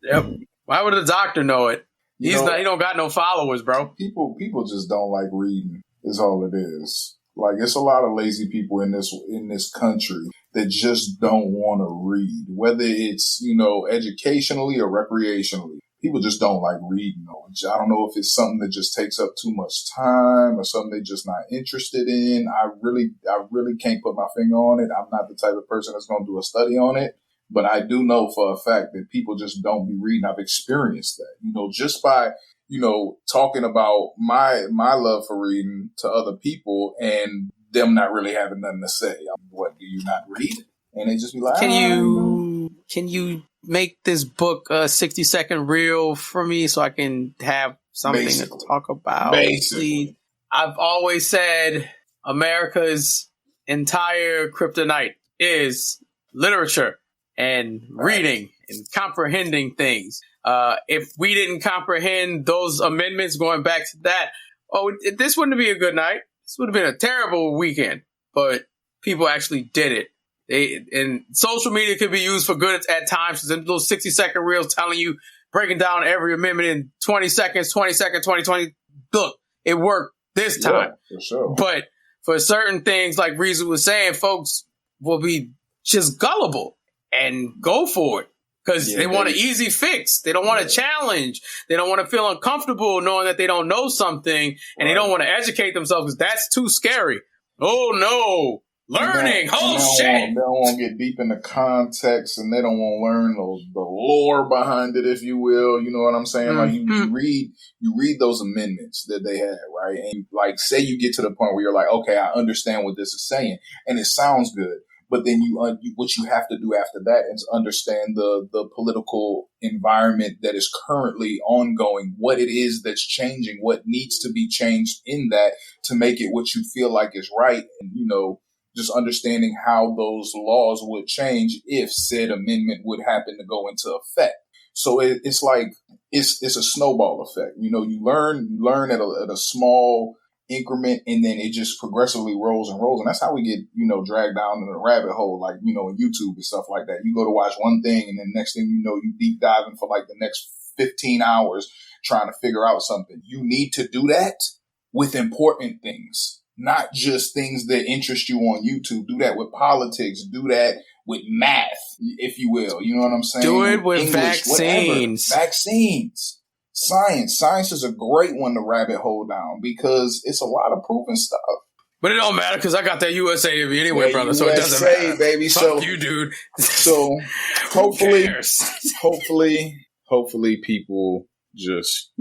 Yep. Why would the doctor know it? He don't got no followers, bro. People just don't like reading. Is all it is. Like, it's a lot of lazy people in this country that just don't want to read, whether it's, educationally or recreationally. People just don't like reading. I don't know if it's something that just takes up too much time or something they're just not interested in. I really can't put my finger on it. I'm not the type of person that's going to do a study on it, but I do know for a fact that people just don't be reading. I've experienced that, just by, talking about my love for reading to other people and them not really having nothing to say. What, do you not read? And they just be like, Can you make this book a 60-second reel for me so I can have something to talk about? Basically. I've always said America's entire kryptonite is literature and reading and comprehending things. If we didn't comprehend those amendments, going back to that, this wouldn't be a good night. This would have been a terrible weekend, but people actually did it. And social media could be used for good at times. Those 60-second reels telling you, breaking down every amendment in 20 seconds, 20 seconds, 20. Look, it worked this time. Yeah, for sure. But for certain things, like Reezy was saying, folks will be just gullible and go for it because they want an easy fix. They don't want a challenge. They don't want to feel uncomfortable knowing that they don't know something, and they don't want to educate themselves because that's too scary. Oh, no. Learning, shit! They don't want to get deep in the context, and they don't want to learn the lore behind it, if you will. You know what I'm saying? Mm-hmm. Like you read those amendments that they had, right? And like, say you get to the point where you're like, okay, I understand what this is saying, and it sounds good. But then what you have to do after that is understand the political environment that is currently ongoing, what it is that's changing, what needs to be changed in that to make it what you feel like is right, and just understanding how those laws would change if said amendment would happen to go into effect. So it's like, it's a snowball effect. You learn at a small increment, and then it just progressively rolls and rolls. And that's how we get, dragged down in a rabbit hole, like, in YouTube and stuff like that. You go to watch one thing, and then next thing you know, you deep diving for like the next 15 hours trying to figure out something. You need to do that with important things. Not just things that interest you on YouTube. Do that with politics. Do that with math, if you will. You know what I'm saying? Do it with English, vaccines. Whatever. Vaccines. Science. Science is a great one to rabbit hole down because it's a lot of proven stuff. But it don't matter because I got that USA anyway, brother. So it doesn't matter, baby. Fuck you, dude. So hopefully people just,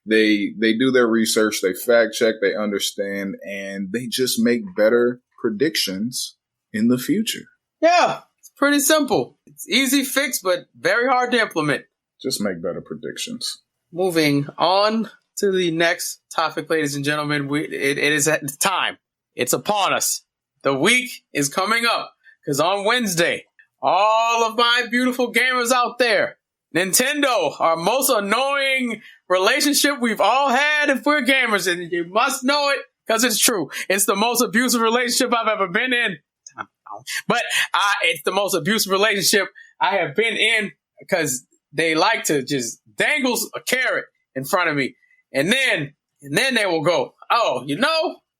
They do their research, they fact check, they understand, and they just make better predictions in the future. Yeah, it's pretty simple. It's easy fix, but very hard to implement. Just make better predictions. Moving on to the next topic, ladies and gentlemen. It is at time. It's upon us. The week is coming up because on Wednesday, all of my beautiful gamers out there, Nintendo, our most annoying relationship we've all had if we're gamers, and you must know it because it's true. It's the most abusive relationship I've ever been in. But it's the most abusive relationship I have been in because they like to just dangle a carrot in front of me. And then they will go, oh,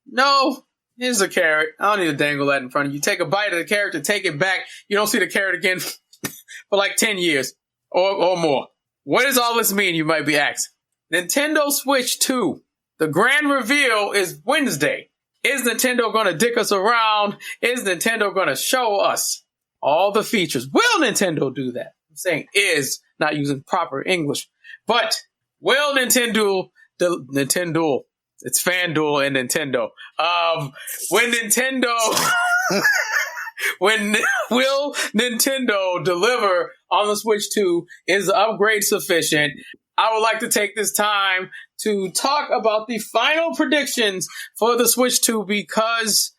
no, here's a carrot. I don't need to dangle that in front of you. Take a bite of the carrot to take it back. You don't see the carrot again for like 10 years. Or more. What does all this mean, you might be asking? Nintendo Switch 2. The grand reveal is Wednesday. Is Nintendo going to dick us around? Is Nintendo going to show us all the features? Will Nintendo do that? I'm saying is, not using proper English. But will Nintendo, it's FanDuel and Nintendo. When will Nintendo deliver on the Switch 2? Is the upgrade sufficient? I would like to take this time to talk about the final predictions for the Switch 2 because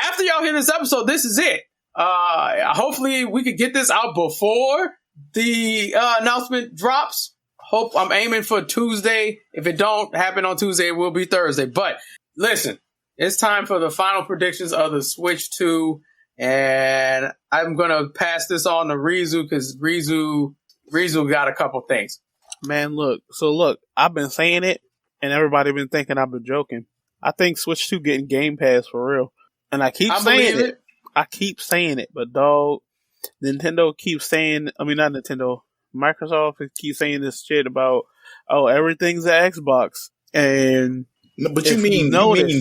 after y'all hear this episode, this is it. Hopefully we could get this out before the announcement drops. I'm aiming for Tuesday. If it don't happen on Tuesday, it will be Thursday. But listen, it's time for the final predictions of the Switch 2. And I'm going to pass this on to Rizu because Rizu got a couple things. Man, look. So look, I've been saying it, and everybody been thinking I've been joking. I think Switch 2 getting Game Pass for real, and I keep saying it. I keep saying it, but dog, Nintendo keeps saying. I mean, not Nintendo. Microsoft keeps saying this shit about, oh, everything's an Xbox, and No, but you mean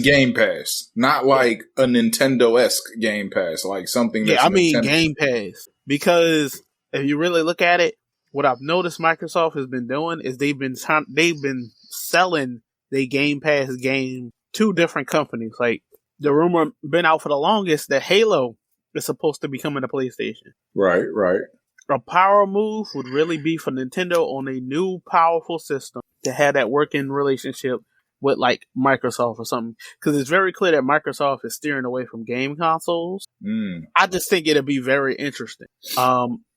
Game Pass, not like a Nintendo-esque Game Pass, like something that's I mean Nintendo. Game Pass, because if you really look at it, what I've noticed Microsoft has been doing is they've been selling their Game Pass game to different companies. Like the rumor been out for the longest that Halo is supposed to be coming to PlayStation. Right. A power move would really be for Nintendo on a new powerful system to have that working relationship with like Microsoft or something. Because it's very clear that Microsoft is steering away from game consoles. I just think it'll be very interesting.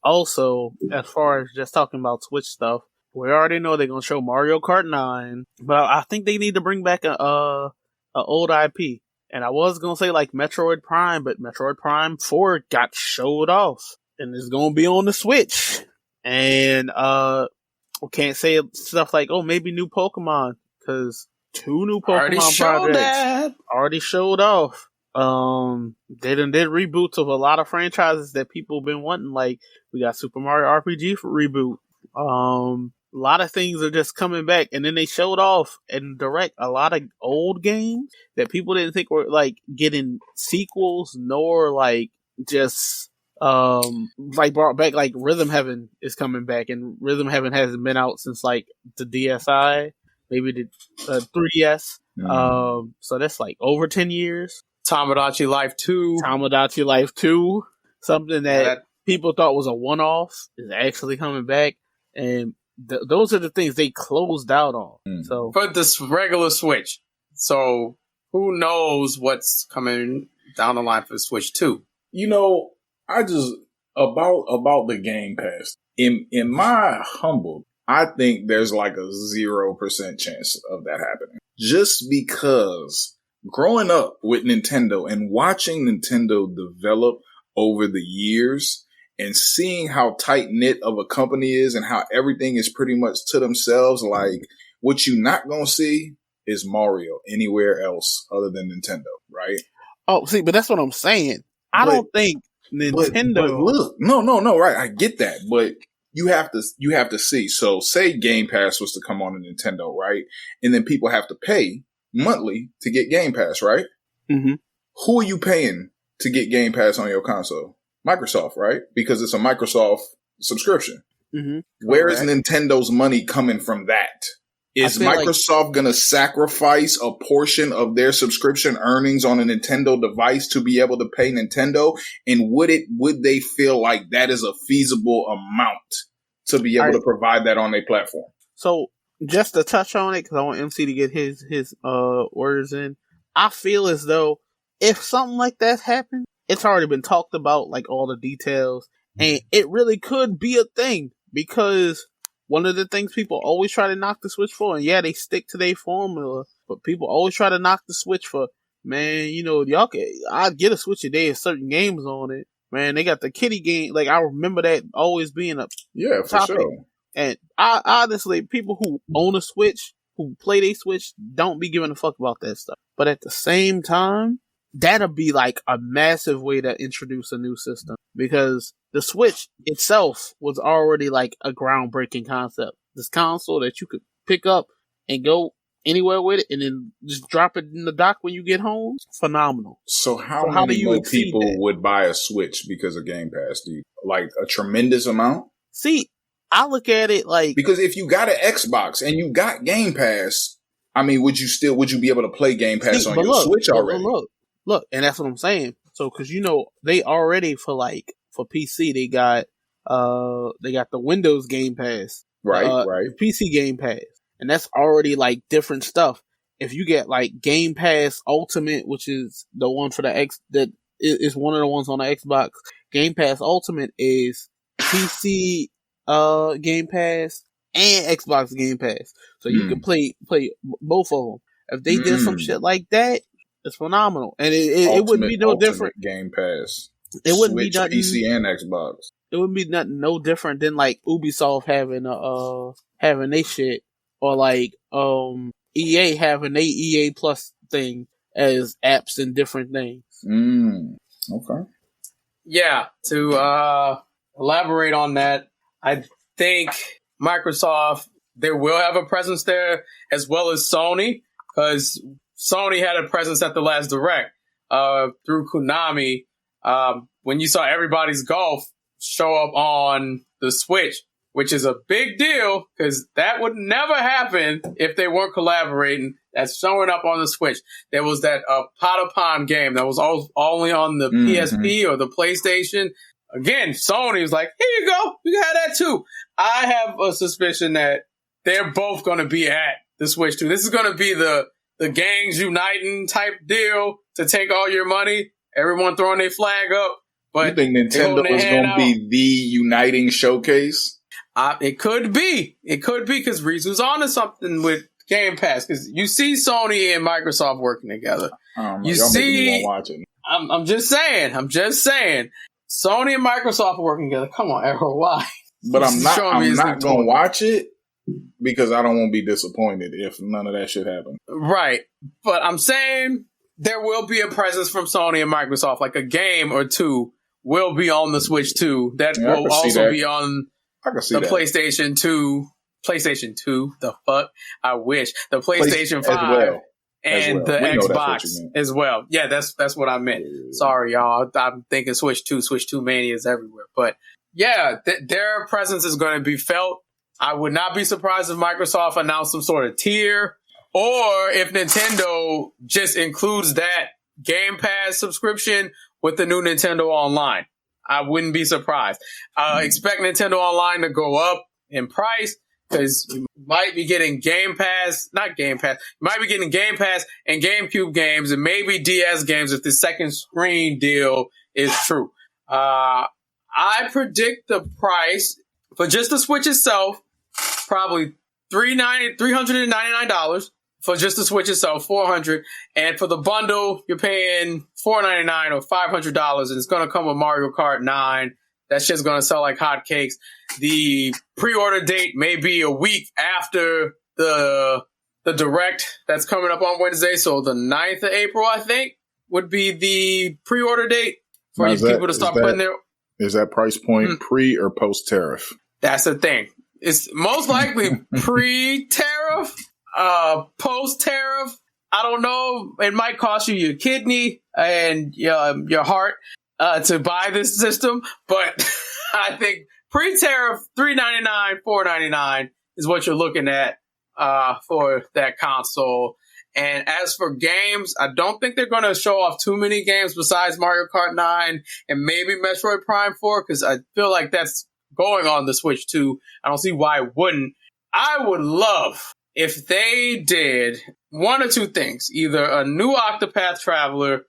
Also, as far as just talking about Switch stuff, we already know they're going to show Mario Kart 9, but I think they need to bring back a old IP. And I was going to say like Metroid Prime, but Metroid Prime 4 got showed off. And it's going to be on the Switch. And we can't say stuff like, oh, maybe new Pokemon. Because 2 new Pokemon projects already showed off. They done did reboots of a lot of franchises that people have been wanting. Like, we got Super Mario RPG for reboot. A lot of things are just coming back. And then they showed off and direct a lot of old games that people didn't think were, like, getting sequels, nor, like, just... like brought back, like Rhythm Heaven is coming back, and Rhythm Heaven hasn't been out since like the DSi, maybe the 3DS. So that's like over 10 years. Tamagotchi Life 2, something that people thought was a one-off is actually coming back, and those are the things they closed out on. So for this regular Switch, so who knows what's coming down the line for Switch 2? You know, I just about the Game Pass. In my humble, I think there's like a 0% chance of that happening. Just because growing up with Nintendo and watching Nintendo develop over the years and seeing how tight knit of a company is and how everything is pretty much to themselves, like what you're not gonna see is Mario anywhere else other than Nintendo, right? Oh, see, but that's what I'm saying. I don't think Nintendo. But look, no, right. I get that, but you have to see. So, say Game Pass was to come on a Nintendo, right, and then people have to pay monthly to get Game Pass, right? Mm-hmm. Who are you paying to get Game Pass on your console? Microsoft, right? Because it's a Microsoft subscription. Mm-hmm. Where is Nintendo's money coming from that? Is Microsoft going to sacrifice a portion of their subscription earnings on a Nintendo device to be able to pay Nintendo? And would they feel like that is a feasible amount to be able to provide that on their platform? So just to touch on it, because I want MC to get his words in, I feel as though if something like that happened, it's already been talked about, like all the details, and it really could be a thing, because one of the things people always try to knock the Switch for, and yeah, they stick to their formula, but people always try to knock the Switch for, man, you know, I'd get a Switch a day with certain games on it. Man, they got the kitty game. Like, I remember that always being a topic. For sure. And I honestly, people who own a Switch, who play their Switch, don't be giving a fuck about that stuff. But at the same time, that'll be like a massive way to introduce a new system, because the Switch itself was already like a groundbreaking concept. This console that you could pick up and go anywhere with it and then just drop it in the dock when you get home. Phenomenal. So how many more people would buy a Switch because of Game Pass? Do you like a tremendous amount? See, I look at it like, because if you got an Xbox and you got Game Pass, I mean, would you be able to play Game Pass on your Switch already? Look, and that's what I'm saying. So, because you know they already for PC they got the Windows Game Pass, right, PC Game Pass, and that's already like different stuff. If you get like Game Pass Ultimate, which is the one for the X, that is one of the ones on the Xbox. Game Pass Ultimate is PC Game Pass and Xbox Game Pass, so you can play both of them. If they did some shit like that, it's phenomenal, and it wouldn't be no different. Game Pass. It wouldn't Switch, be nothing. PC and Xbox. it would be no different than like Ubisoft having they shit, or like EA having they EA Plus thing as apps and different things. Okay. Yeah, to elaborate on that, I think Microsoft, they will have a presence there, as well as Sony, because Sony had a presence at the last Direct through Konami. When you saw everybody's golf show up on the Switch, which is a big deal, because that would never happen if they weren't collaborating. That's showing up on the Switch. There was that Pot of Pond game that was only on the PSP or the PlayStation. Again, Sony was like, here you go. You can have that too. I have a suspicion that they're both going to be at the Switch too. This is going to be the gangs uniting type deal to take all your money. Everyone throwing their flag up. But you think Nintendo is going to be the uniting showcase? It could be. It could be, because Rizu's onto something with Game Pass. Because you see Sony and Microsoft working together. You see, I'm just saying. Sony and Microsoft are working together. Come on, Arrow, why? But I'm not going to watch it because I don't want to be disappointed if none of that shit happen. Right. But I'm saying there will be a presence from Sony and Microsoft, like a game or two will be on the Switch 2. That will also be on the PlayStation 2. PlayStation 2, the fuck? I wish. The PlayStation 5 and the Xbox as well. Yeah, that's what I meant. Sorry, y'all. I'm thinking Switch 2. Switch 2 mania is everywhere. But yeah, their presence is going to be felt. I would not be surprised if Microsoft announced some sort of tier, or if Nintendo just includes that Game Pass subscription with the new Nintendo Online. I wouldn't be surprised. Expect Nintendo Online to go up in price, because you might be getting you might be getting Game Pass and GameCube games and maybe DS games if the second screen deal is true. I predict the price for just the Switch itself, probably $399 for just the Switch itself, $400, and for the bundle you're paying $499 or $500, and it's going to come with Mario Kart 9. That shit's going to sell like hotcakes. The pre-order date may be a week after the Direct that's coming up on Wednesday, so the 9th of April, I think, would be the pre-order date for people to start putting their... Is that price point pre or post tariff? That's the thing. It's most likely pre-tariff, post-tariff. I don't know. It might cost you your kidney and your heart to buy this system, but I think pre-tariff, $399, $499 is what you're looking at for that console. And as for games, I don't think they're going to show off too many games besides Mario Kart 9 and maybe Metroid Prime 4, because I feel like that's going on the Switch 2. I don't see why it wouldn't. I would love if they did one or two things. Either a new Octopath Traveler.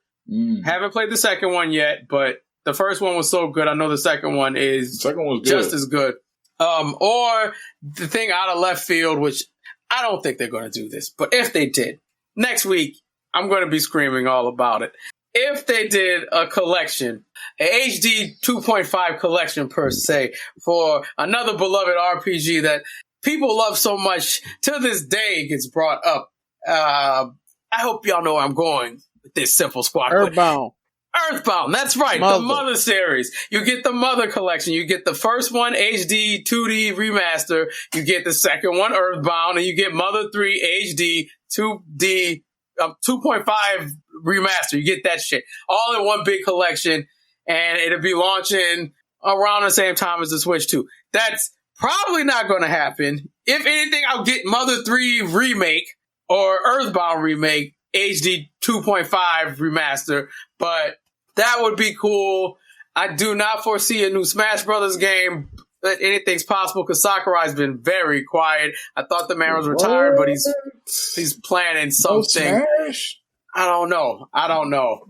Haven't played the second one yet, but the first one was so good. I know the second one is just as good. Or the thing out of left field, which I don't think they're going to do this, but if they did, next week, I'm going to be screaming all about it. If they did a collection, an HD 2.5 collection per se, for another beloved RPG that people love so much, to this day gets brought up. I hope y'all know where I'm going with this Simple Squad. Earthbound, that's right. The Mother series. You get the Mother collection. You get the first one, HD 2D remaster. You get the second one, Earthbound, and you get Mother 3 HD 2D 2.5 remaster. You get that shit all in one big collection, and it'll be launching around the same time as the Switch 2. That's probably not going to happen. If anything, I'll get Mother 3 remake or Earthbound remake HD 2.5 remaster, but that would be cool. I do not foresee a new Smash Brothers game, but anything's possible because Sakurai's been very quiet. I thought the man was retired, but he's planning something. Smash? I don't know.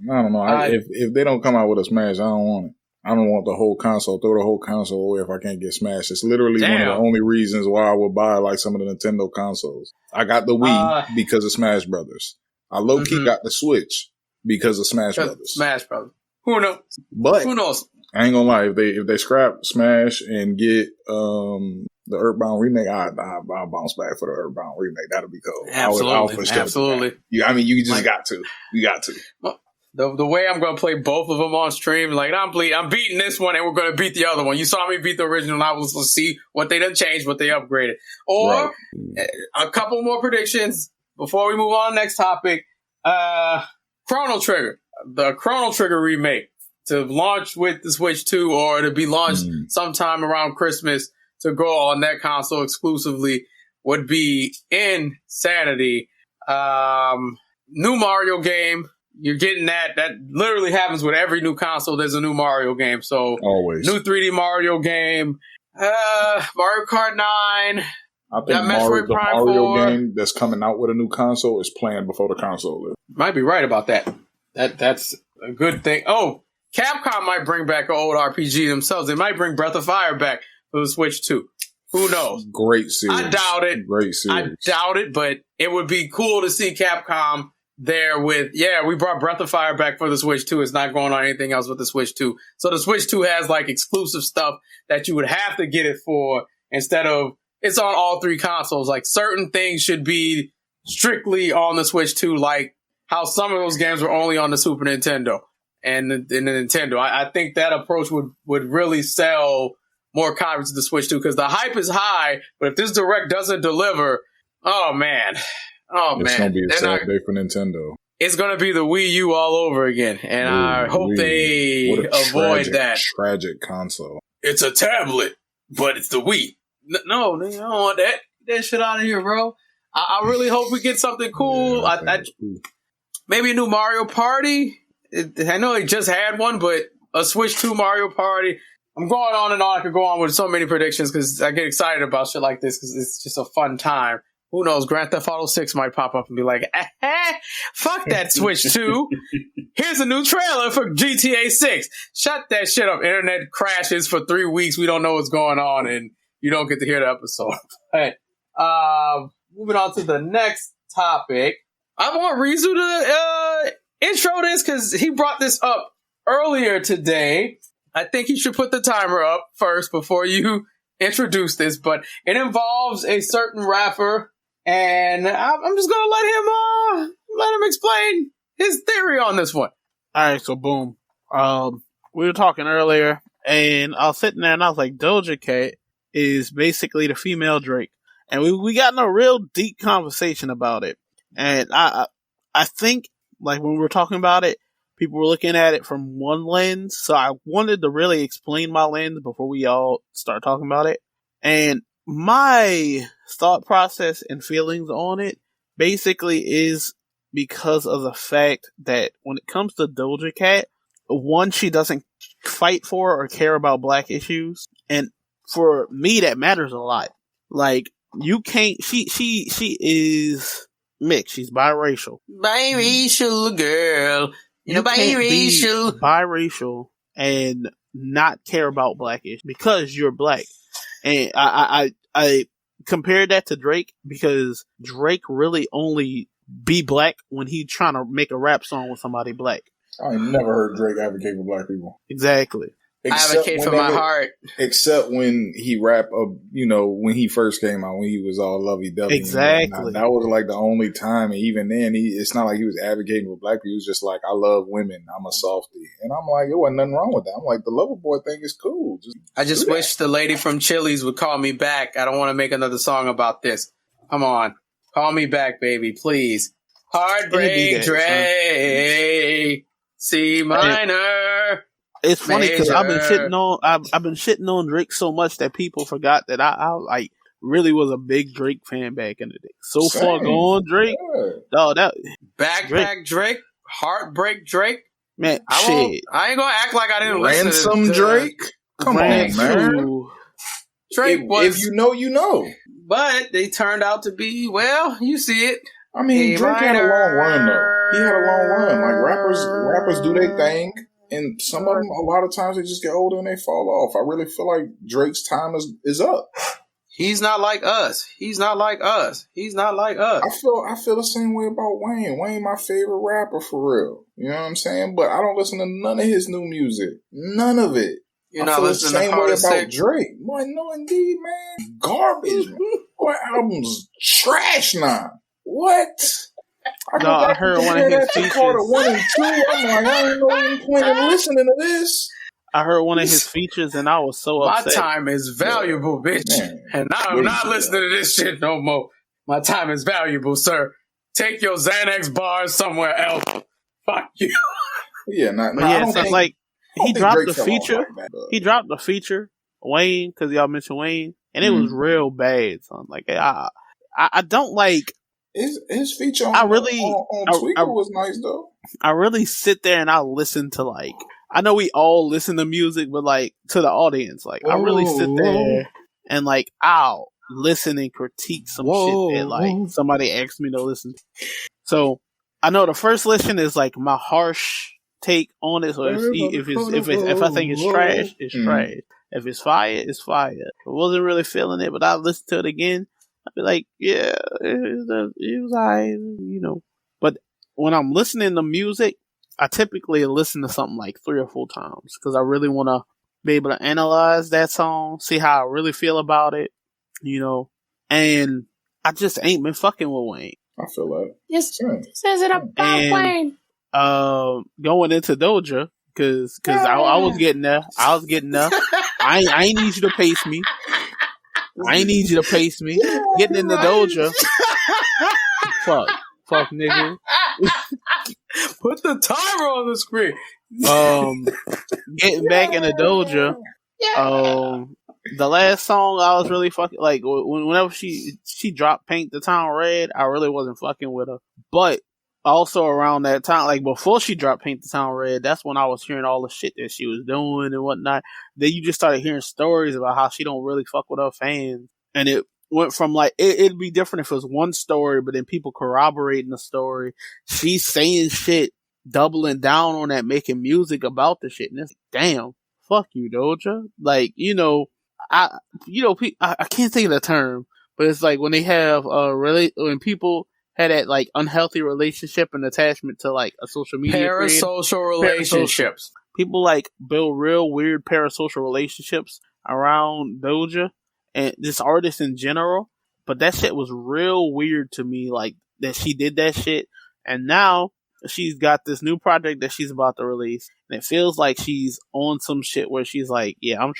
If they don't come out with a Smash, I don't want it. I don't want the whole console. Throw the whole console away if I can't get Smash. It's literally one of the only reasons why I would buy like some of the Nintendo consoles. I got the Wii because of Smash Brothers. I low-key got the Switch because of Smash Brothers. Smash Brothers. Who knows? But who knows? I ain't gonna lie. If they scrap Smash and get the Earthbound remake, I'll bounce back for the Earthbound remake. That'll be cool. Absolutely, absolutely. I mean, you just got to. You got to. The way I'm going to play both of them on stream, like I'm beating this one and we're going to beat the other one. You saw me beat the original and I was to see what they done changed, what they upgraded. Or a couple more predictions before we move on to the next topic. Chrono Trigger. The Chrono Trigger remake to launch with the Switch 2 or to be launched sometime around Christmas to go on that console exclusively would be insanity. New Mario game. You're getting that. That literally happens with every new console. There's a new Mario game. So always new 3D Mario game. Mario Kart 9. I think the Mario game that's coming out with a new console is planned before the console is. Might be right about that. That's a good thing. Oh, Capcom might bring back an old RPG themselves. They might bring Breath of Fire back for the Switch 2. Who knows? Great series. I doubt it. Great series. I doubt it, but it would be cool to see Capcom there with, we brought Breath of Fire back for the Switch 2. It's not going on anything else with the Switch 2. So the Switch 2 has like exclusive stuff that you would have to get it for instead of it's on all three consoles. Like certain things should be strictly on the Switch 2, like how some of those games were only on the Super Nintendo and the Nintendo. I think that approach would really sell more copies of the Switch 2 because the hype is high, but if this Direct doesn't deliver, oh man. It's going to be a sad day for Nintendo. It's going to be the Wii U all over again, and I hope they avoid that. Tragic console. It's a tablet, but it's the Wii. No, I don't want that. Get that shit out of here, bro. I really hope we get something cool. Maybe a new Mario Party. I know they just had one, but a Switch 2 Mario Party. I'm going on and on. I could go on with so many predictions because I get excited about shit like this because it's just a fun time. Who knows? Grand Theft Auto 6 might pop up and be like, fuck that Switch 2. Here's a new trailer for GTA 6. Shut that shit up. Internet crashes for 3 weeks. We don't know what's going on and you don't get to hear the episode. But, moving on to the next topic. I want Rizu to intro this because he brought this up earlier today. I think he should put the timer up first before you introduce this, but it involves a certain rapper, and I'm just gonna let him explain his theory on this one. All right, so boom. We were talking earlier, and I was sitting there, and I was like, Doja Cat is basically the female Drake, and we got in a real deep conversation about it, and I think like when we were talking about it, people were looking at it from one lens, so I wanted to really explain my lens before we all start talking about it. And my thought process and feelings on it basically is because of the fact that when it comes to Doja Cat, one, she doesn't fight for or care about black issues, and for me, that matters a lot. Like, you can't, she is mixed, she's biracial. Biracial girl. You can't be biracial and not care about black issues because you're black. And I compared that to Drake because Drake really only be black when he trying to make a rap song with somebody black. I ain't never heard Drake advocate for black people. Exactly. I advocate for my heart. Except when he rapped, when he first came out, when he was all lovey-dovey. Exactly. That was like the only time. And even then, it's not like he was advocating for black people. He was just like, I love women. I'm a softie. And I'm like, there wasn't nothing wrong with that. I'm like, the lover boy thing is cool. I just wish the lady from Chili's would call me back. I don't want to make another song about this. Come on. Call me back, baby, please. Heartbreak Dre. C minor. It's funny because I've been shitting on Drake so much that people forgot that I like really was a big Drake fan back in the day. So Same. Far gone, Drake. Oh, that Backpack Drake, Heartbreak Drake. Man, I ain't gonna act like I didn't Ransom listen to Drake. Come on, man. Drake was, if you know, you know. But they turned out to be, well, you see it. I mean, Drake had a long run though. He had a long run. Like rappers do their thing. And some of them, a lot of times, they just get older and they fall off. I really feel like Drake's time is up. He's not like us. He's not like us. He's not like us. I feel the same way about Wayne. Wayne, my favorite rapper for real. You know what I'm saying? But I don't listen to none of his new music. None of it. You're not listening to same way Hardest about Sick? Drake. Boy, no, indeed, man. Garbage. Man. Boy, album's trash now. What? I heard one of his features. Carter 1 and 2. I'm like, I ain't no even point in listening to this. I heard one of his features and I was so upset. My time is valuable, bitch. Man. And I'm not listening to this shit no more. My time is valuable, sir. Take your Xanax bars somewhere else. Fuck you. Yeah, he dropped the feature. He dropped the feature, Wayne, because y'all mentioned Wayne, and it was real bad. So I'm like, I don't like his feature on Tweaker was nice though. I really sit there and I listen to like, I know we all listen to music, but like to the audience, like I really sit there and like I'll listen and critique some shit that like somebody asked me to listen to. So I know the first listen is like my harsh take on it. So if I think it's trash, it's trash. If it's fire, it's fire. I wasn't really feeling it, but I listened to it again. I'd be like, yeah, it was alright, you know. But when I'm listening to music, I typically listen to something like 3 or 4 times because I really want to be able to analyze that song, see how I really feel about it, you know. And I just ain't been fucking with Wayne. I feel that. This isn't about Wayne. Going into Doja, because I was getting there. I ain't need you to pace me. Getting into Doja. Fuck, nigga. Put the timer on the screen. Getting back into Doja. The last song I was really fucking like whenever she dropped "Paint the Town Red," I really wasn't fucking with her. But also around that time, like before she dropped "Paint the Town Red," that's when I was hearing all the shit that she was doing and whatnot. Then you just started hearing stories about how she don't really fuck with her fans, and it went from like it'd be different if it was one story, but then people corroborating the story. She's saying shit, doubling down on that, making music about the shit, and it's like, damn, fuck you, Doja. Like, you know, I can't think of the term, but it's like when they have when people had that like unhealthy relationship and attachment to like a social media parasocial relationships. People like build real weird parasocial relationships around Doja and this artist in general. But that shit was real weird to me, like that she did that shit. And now she's got this new project that she's about to release, and it feels like she's on some shit where she's like, yeah, I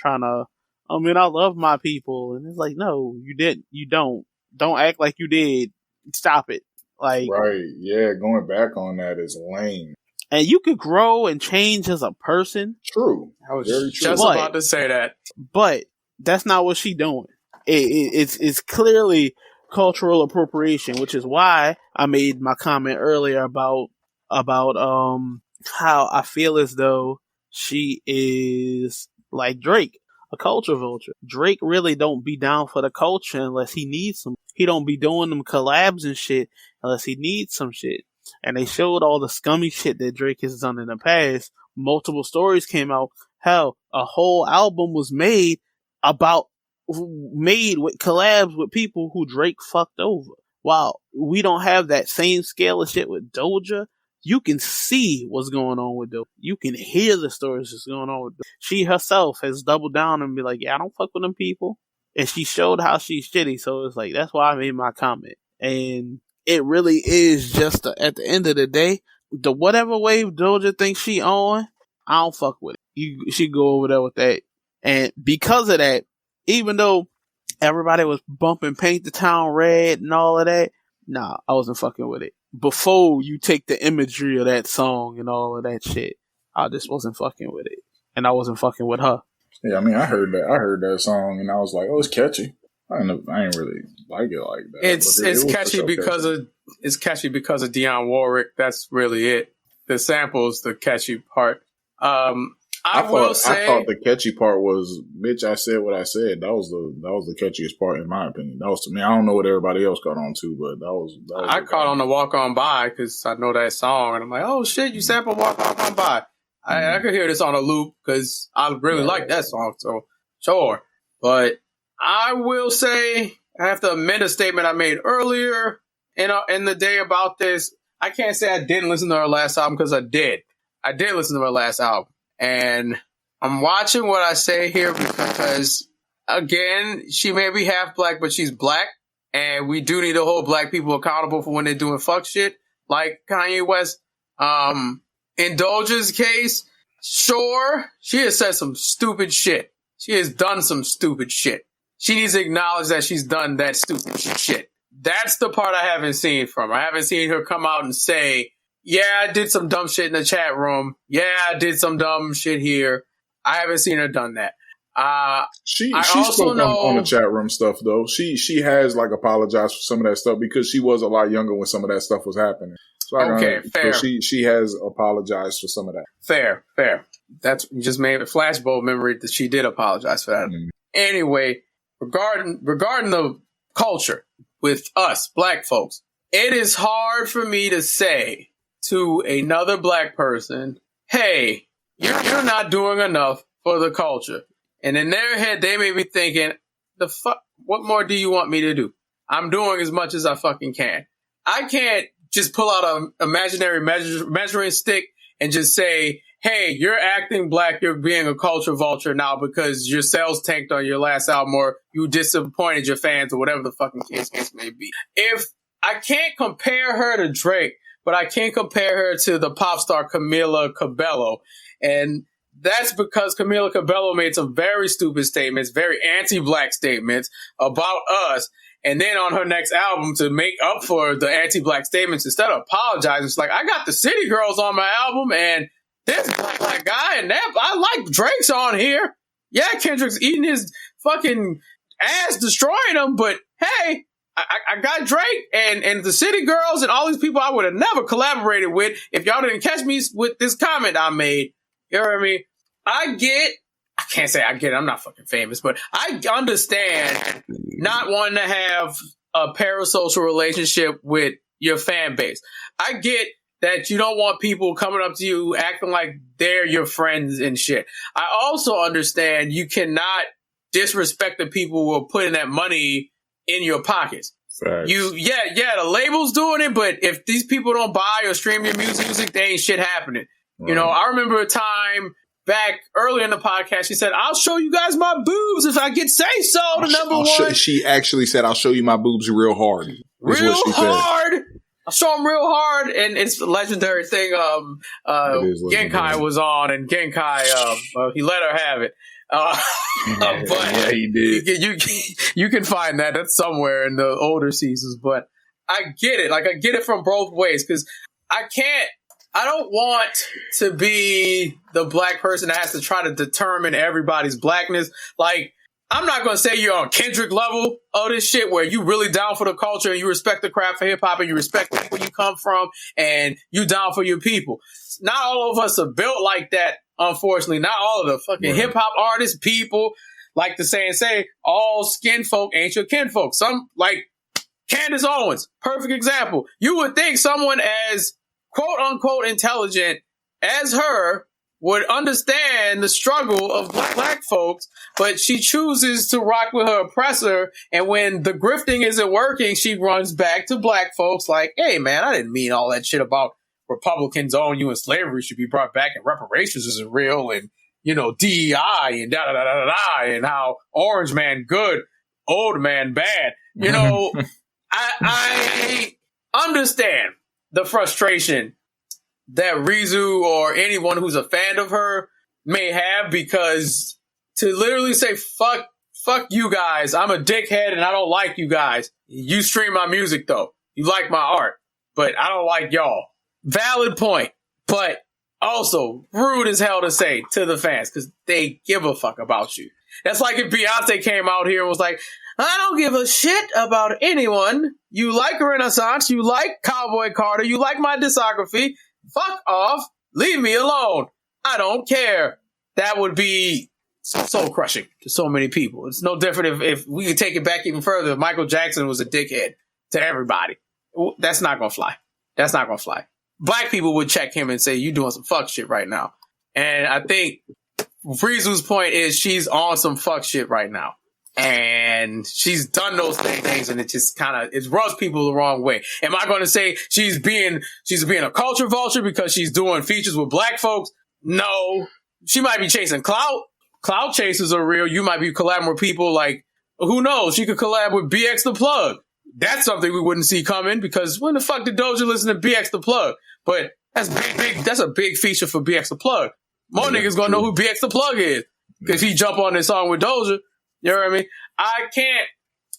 love my people. And it's like, no, you didn't. You don't act like you did. Stop it. Like, right. Yeah. Going back on that is lame. And you could grow and change as a person. True. I was just about to say that. But that's not what she's doing. It's clearly cultural appropriation, which is why I made my comment earlier about how I feel as though she is like Drake, a culture vulture. Drake really don't be down for the culture unless he needs some. He don't be doing them collabs and shit unless he needs some shit. And they showed all the scummy shit that Drake has done in the past. Multiple stories came out. Hell, a whole album was made with collabs with people who Drake fucked over. While we don't have that same scale of shit with Doja, you can see what's going on with Doja. You can hear the stories that's going on with Doja. She herself has doubled down and be like, yeah, I don't fuck with them people. And she showed how she's shitty. So it's like, that's why I made my comment. And it really is just at the end of the day, the whatever wave Doja thinks she on, I don't fuck with it. She go over there with that. And because of that, even though everybody was bumping Paint the Town Red and all of that, nah, I wasn't fucking with it. Before you take the imagery of that song and all of that shit, I just wasn't fucking with it. And I wasn't fucking with her. Yeah, I mean, I heard that song and I was like, oh, it's catchy. I ain't really like it like that. It's catchy because of Dionne Warwick. That's really it. The sample's the catchy part. I thought the catchy part was, bitch, I said what I said. That was the catchiest part in my opinion. That was to me. I don't know what everybody else caught on to, but that was I caught on the Walk On By because I know that song, and I'm like, oh shit, you sampled Walk On By. I could hear this on a loop because I really like that song, so sure. But I will say I have to amend a statement I made earlier in the day about this. I can't say I didn't listen to her last album because I did. I did listen to her last album. And I'm watching what I say here because, again, she may be half black, but she's black. And we do need to hold black people accountable for when they're doing fuck shit, like Kanye West. In Doja's case, sure, she has said some stupid shit. She has done some stupid shit. She needs to acknowledge that she's done that stupid shit. That's the part I haven't seen from her. I haven't seen her come out and say, yeah, I did some dumb shit in the chat room. Yeah, I did some dumb shit here. I haven't seen her done that. She spoke on the chat room stuff though. She has like apologized for some of that stuff because she was a lot younger when some of that stuff was happening. So fair. So she has apologized for some of that. Fair. That's just made a flashbulb memory that she did apologize for that. Mm-hmm. Anyway, regarding the culture with us black folks, it is hard for me to say to another black person, "Hey, you're not doing enough for the culture." And in their head, they may be thinking, "The fuck? What more do you want me to do? I'm doing as much as I fucking can. I can't just pull out an imaginary measuring stick and just say, hey, you're acting black, you're being a culture vulture now because your sales tanked on your last album or you disappointed your fans or whatever the fucking case may be." If I can't compare her to Drake, but I can compare her to the pop star Camila Cabello. And that's because Camila Cabello made some very stupid statements, very anti-black statements about us. And then on her next album, to make up for the anti-black statements, instead of apologizing, it's like, I got the City Girls on my album and this black guy and that, I like Drake's on here. Yeah, Kendrick's eating his fucking ass, destroying him, but hey, I got Drake and the City Girls and all these people I would have never collaborated with if y'all didn't catch me with this comment I made. You know what I mean? I can't say I get it. I'm not fucking famous, but I understand not wanting to have a parasocial relationship with your fan base. I get that you don't want people coming up to you acting like they're your friends and shit. I also understand you cannot disrespect the people who are putting that money in your pockets. Facts. The label's doing it, but if these people don't buy or stream your music, there ain't shit happening. Right. You know, I remember a time back early in the podcast, she said, I'll show you guys my boobs if I get say so to number one. She actually said, I'll show you my boobs real hard. Real hard. I'll show them real hard. And it's the legendary thing. Genkai was on and Genkai, he let her have it. But yeah, he did. You can find that. That's somewhere in the older seasons. But I get it. Like, I get it from both ways because I don't want to be the black person that has to try to determine everybody's blackness. Like, I'm not going to say you're on Kendrick level of this shit where you really down for the culture and you respect the craft for hip hop and you respect where you come from and you down for your people. Not all of us are built like that, unfortunately. Not all of the fucking hip hop artists, people, like the saying say, all skin folk ain't your kinfolk. Some, like Candace Owens, perfect example. You would think someone as quote unquote intelligent as her would understand the struggle of black folks, but she chooses to rock with her oppressor. And when the grifting isn't working, she runs back to black folks like, hey man, I didn't mean all that shit about Republicans owning you and slavery should be brought back and reparations isn't real. And, you know, DEI and da-da-da-da-da and how orange man good, old man bad. You know, I understand the frustration that Rizu or anyone who's a fan of her may have, because to literally say, fuck you guys, I'm a dickhead and I don't like you guys. You stream my music though. You like my art, but I don't like y'all. Valid point, but also rude as hell to say to the fans because they give a fuck about you. That's like if Beyonce came out here and was like, I don't give a shit about anyone. You like Renaissance, you like Cowboy Carter, you like my discography. Fuck off. Leave me alone. I don't care. That would be soul crushing to so many people. It's no different if we could take it back even further. If Michael Jackson was a dickhead to everybody. That's not going to fly. That's not going to fly. Black people would check him and say, you doing some fuck shit right now. And I think Rizu's point is she's on some fuck shit right now. and she's done those things, and it just kind of, it rubs people the wrong way. Am I going to say she's being a culture vulture because she's doing features with black folks? No. She might be chasing clout. Clout chasers are real. You might be collabing with people like, who knows? She could collab with BX the Plug. That's something we wouldn't see coming, because when the fuck did Doja listen to BX the Plug? But that's big. That's a big feature for BX the Plug. More niggas gonna know who BX the Plug is if he jump on this song with Doja. You know what I mean?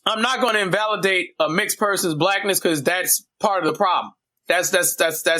I'm not going to invalidate a mixed person's blackness, because that's part of the problem. That's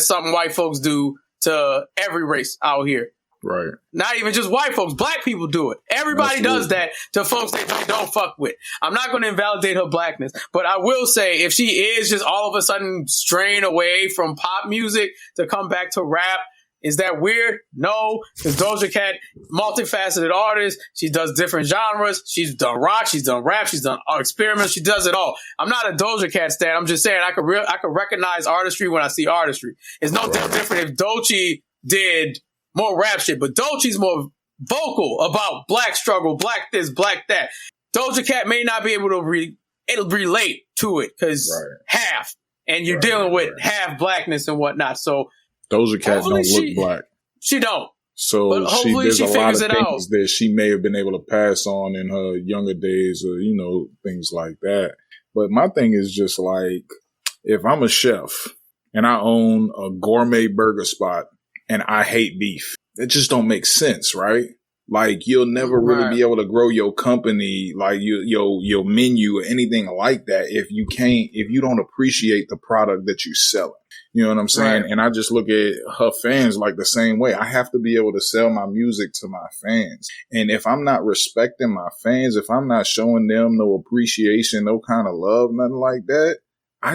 something white folks do to every race out here. Right. Not even just white folks. Black people do it. Everybody does that to folks that they don't fuck with. I'm not going to invalidate her blackness, but I will say, if she is just all of a sudden straying away from pop music to come back to rap, is that weird? No, because Doja Cat, multifaceted artist. She does different genres. She's done rock. She's done rap. She's done experiments. She does it all. I'm not a Doja Cat stan. I'm just saying I could recognize artistry when I see artistry. It's no different if Doechii did more rap shit, but Doechii's more vocal about black struggle, black this, black that. Doja Cat may not be able to relate to it, because half, and you're dealing with half blackness and whatnot. So Doja Cat don't look black. She don't. So but hopefully there's she a lot figures of it things out that she may have been able to pass on in her younger days, or, you know, things like that. But my thing is just like, if I'm a chef and I own a gourmet burger spot and I hate beef, it just don't make sense, right? Like, you'll never really be able to grow your company, like your menu or anything like that, if you don't appreciate the product that you're selling. You know what I'm saying? Right. And I just look at her fans like the same way. I have to be able to sell my music to my fans. And if I'm not respecting my fans, if I'm not showing them no appreciation, no kind of love, nothing like that,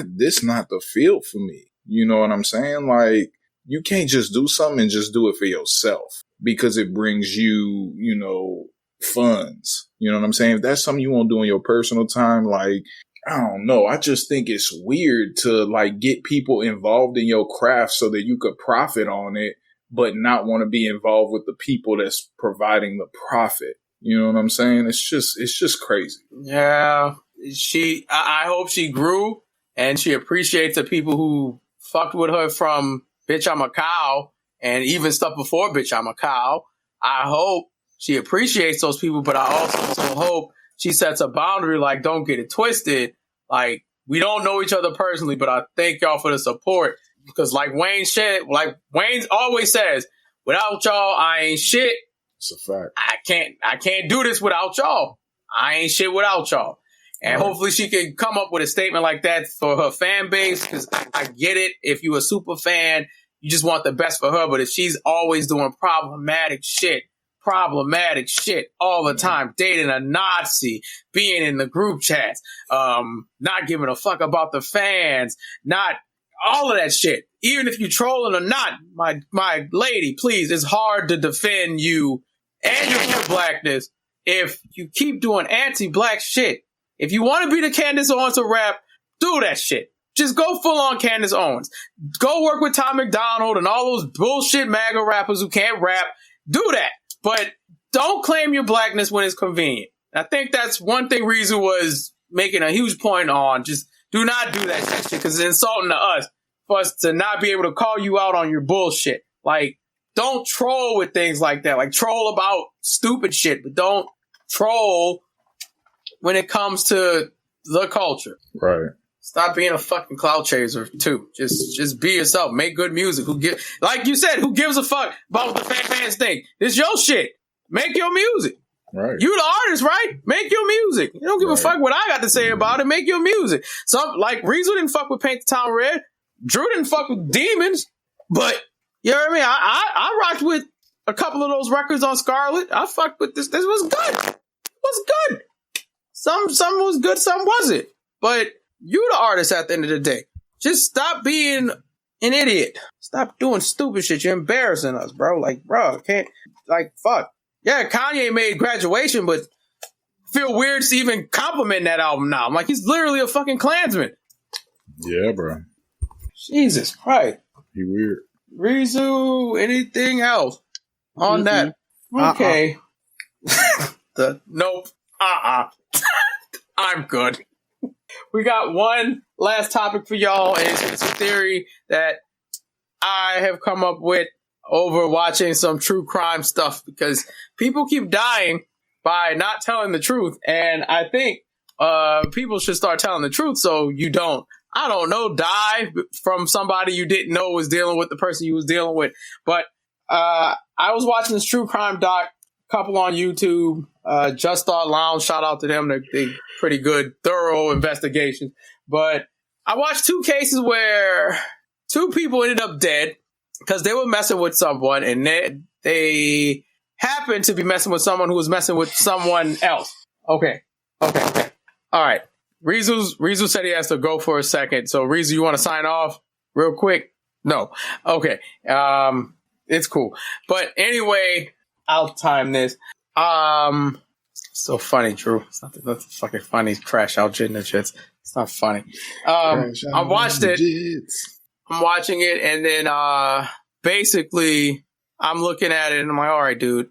this not the field for me. You know what I'm saying? Like, you can't just do something and just do it for yourself because it brings you, you know, funds. You know what I'm saying? If that's something you want to do in your personal time, like, I don't know. I just think it's weird to like get people involved in your craft so that you could profit on it, but not want to be involved with the people that's providing the profit. You know what I'm saying? It's just crazy. Yeah. I hope she grew and she appreciates the people who fucked with her from Bitch I'm a Cow and even stuff before Bitch I'm a Cow. I hope she appreciates those people, but I also hope she sets a boundary, like, don't get it twisted. Like, we don't know each other personally, but I thank y'all for the support. Because like Wayne always says, without y'all, I ain't shit. It's a fact. I can't do this without y'all. I ain't shit without y'all. And hopefully she can come up with a statement like that for her fan base, because I get it. If you're a super fan, you just want the best for her. But if she's always doing problematic shit all the time, dating a Nazi, being in the group chats, not giving a fuck about the fans, not all of that shit. Even if you trolling or not, my lady, please, it's hard to defend you and your blackness if you keep doing anti-black shit. If you want to be the Candace Owens of rap, do that shit. Just go full on Candace Owens. Go work with Tom McDonald and all those bullshit MAGA rappers who can't rap. Do that. But don't claim your blackness when it's convenient. I think that's one thing Reezy was making a huge point on. Just do not do that shit, because it's insulting to us for us to not be able to call you out on your bullshit. Like, don't troll with things like that. Like, troll about stupid shit, but don't troll when it comes to the culture. Right. Stop being a fucking clout chaser too. Just be yourself. Make good music. Like you said, who gives a fuck about what the fans think? It's your shit. Make your music. Right. You the artist, right? Make your music. You don't give a fuck what I got to say about it. Make your music. Some like Reezy didn't fuck with Paint the Town Red. Drew didn't fuck with Demons. But you know what I mean? I rocked with a couple of those records on Scarlet. I fucked with this. This was good. It was good. Some was good, some wasn't. But you the artist at the end of the day. Just stop being an idiot. Stop doing stupid shit. You're embarrassing us, bro. Like, bro, can't, like, fuck. Yeah, Kanye made Graduation, but feel weird to even compliment that album now. I'm like, he's literally a fucking Klansman. Yeah, bro. Jesus Christ. He weird. Reezy, anything else on that? Okay. Nope. I'm good. We got one last topic for y'all, and it's a theory that I have come up with over watching some true crime stuff, because people keep dying by not telling the truth, and I think people should start telling the truth so you don't, I don't know, die from somebody you didn't know was dealing with the person you was dealing with. But I was watching this true crime doc, couple on YouTube, Just Thought Lounge, shout out to them. They pretty good, thorough investigations. But I watched two cases where two people ended up dead because they were messing with someone, and they happened to be messing with someone who was messing with someone else. Okay. All right. Rizu said he has to go for a second. So Rizu, you want to sign off real quick? No. Okay. It's cool. But anyway, I'll time this. So funny, Drew. It's not fucking funny. Crash out jit in the jits. It's not funny. I watched it. I'm watching it, and then basically I'm looking at it and I'm like, all right, dude.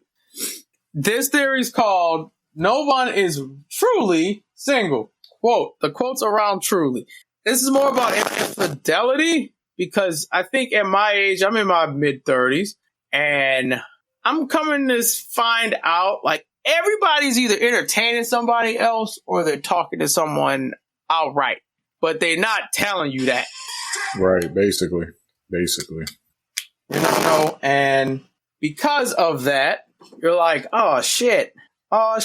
This theory is called "No one is truly single." Quote. The quotes around truly. This is more about infidelity, because I think at my age, I'm in my mid-30s, and I'm coming to find out, like, everybody's either entertaining somebody else or they're talking to someone outright, but they're not telling you that. Right, basically. You know, and because of that, you're like, oh shit, I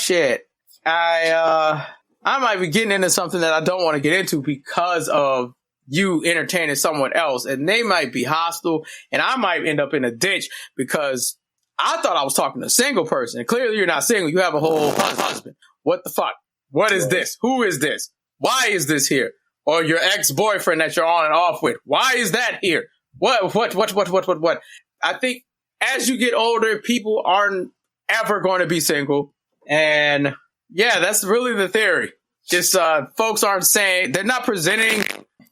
might be getting into something that I don't want to get into because of you entertaining someone else, and they might be hostile, and I might end up in a ditch because I thought I was talking to a single person, and clearly you're not single. You have a whole husband. What the fuck? What is this? Who is this? Why is this here? Or your ex-boyfriend that you're on and off with. Why is that here? What? I think as you get older, people aren't ever going to be single. And yeah, that's really the theory. Just folks aren't saying, they're not presenting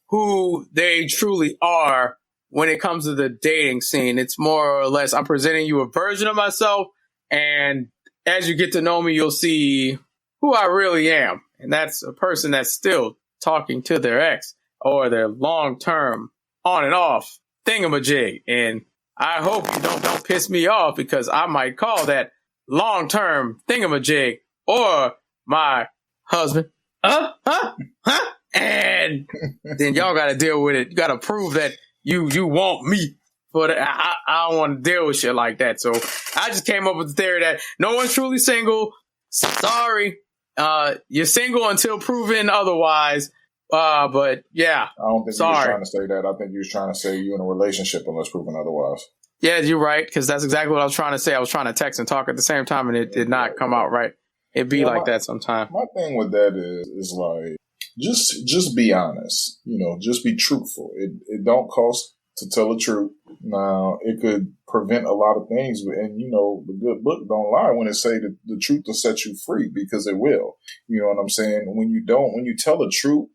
who they truly are when it comes to the dating scene. It's more or less, I'm presenting you a version of myself, and as you get to know me, you'll see who I really am. And that's a person that's still talking to their ex or their long-term on and off thingamajig. And I hope you don't piss me off, because I might call that long-term thingamajig or my husband. And then y'all got to deal with it. You got to prove that you want me. But I don't want to deal with shit like that. So I just came up with the theory that no one's truly single. Sorry. You're single until proven otherwise. But yeah. I don't think you was trying to say that. I think you was trying to say you in a relationship unless proven otherwise. Yeah, you're right, because that's exactly what I was trying to say. I was trying to text and talk at the same time, and it did not come out right. It'd be like that sometimes. My thing with that is like, just be honest. You know, just be truthful. It don't cost to tell the truth. Now, it could prevent a lot of things, and you know, the good book don't lie when it say that the truth will set you free, because it will. You know what I'm saying? When you tell the truth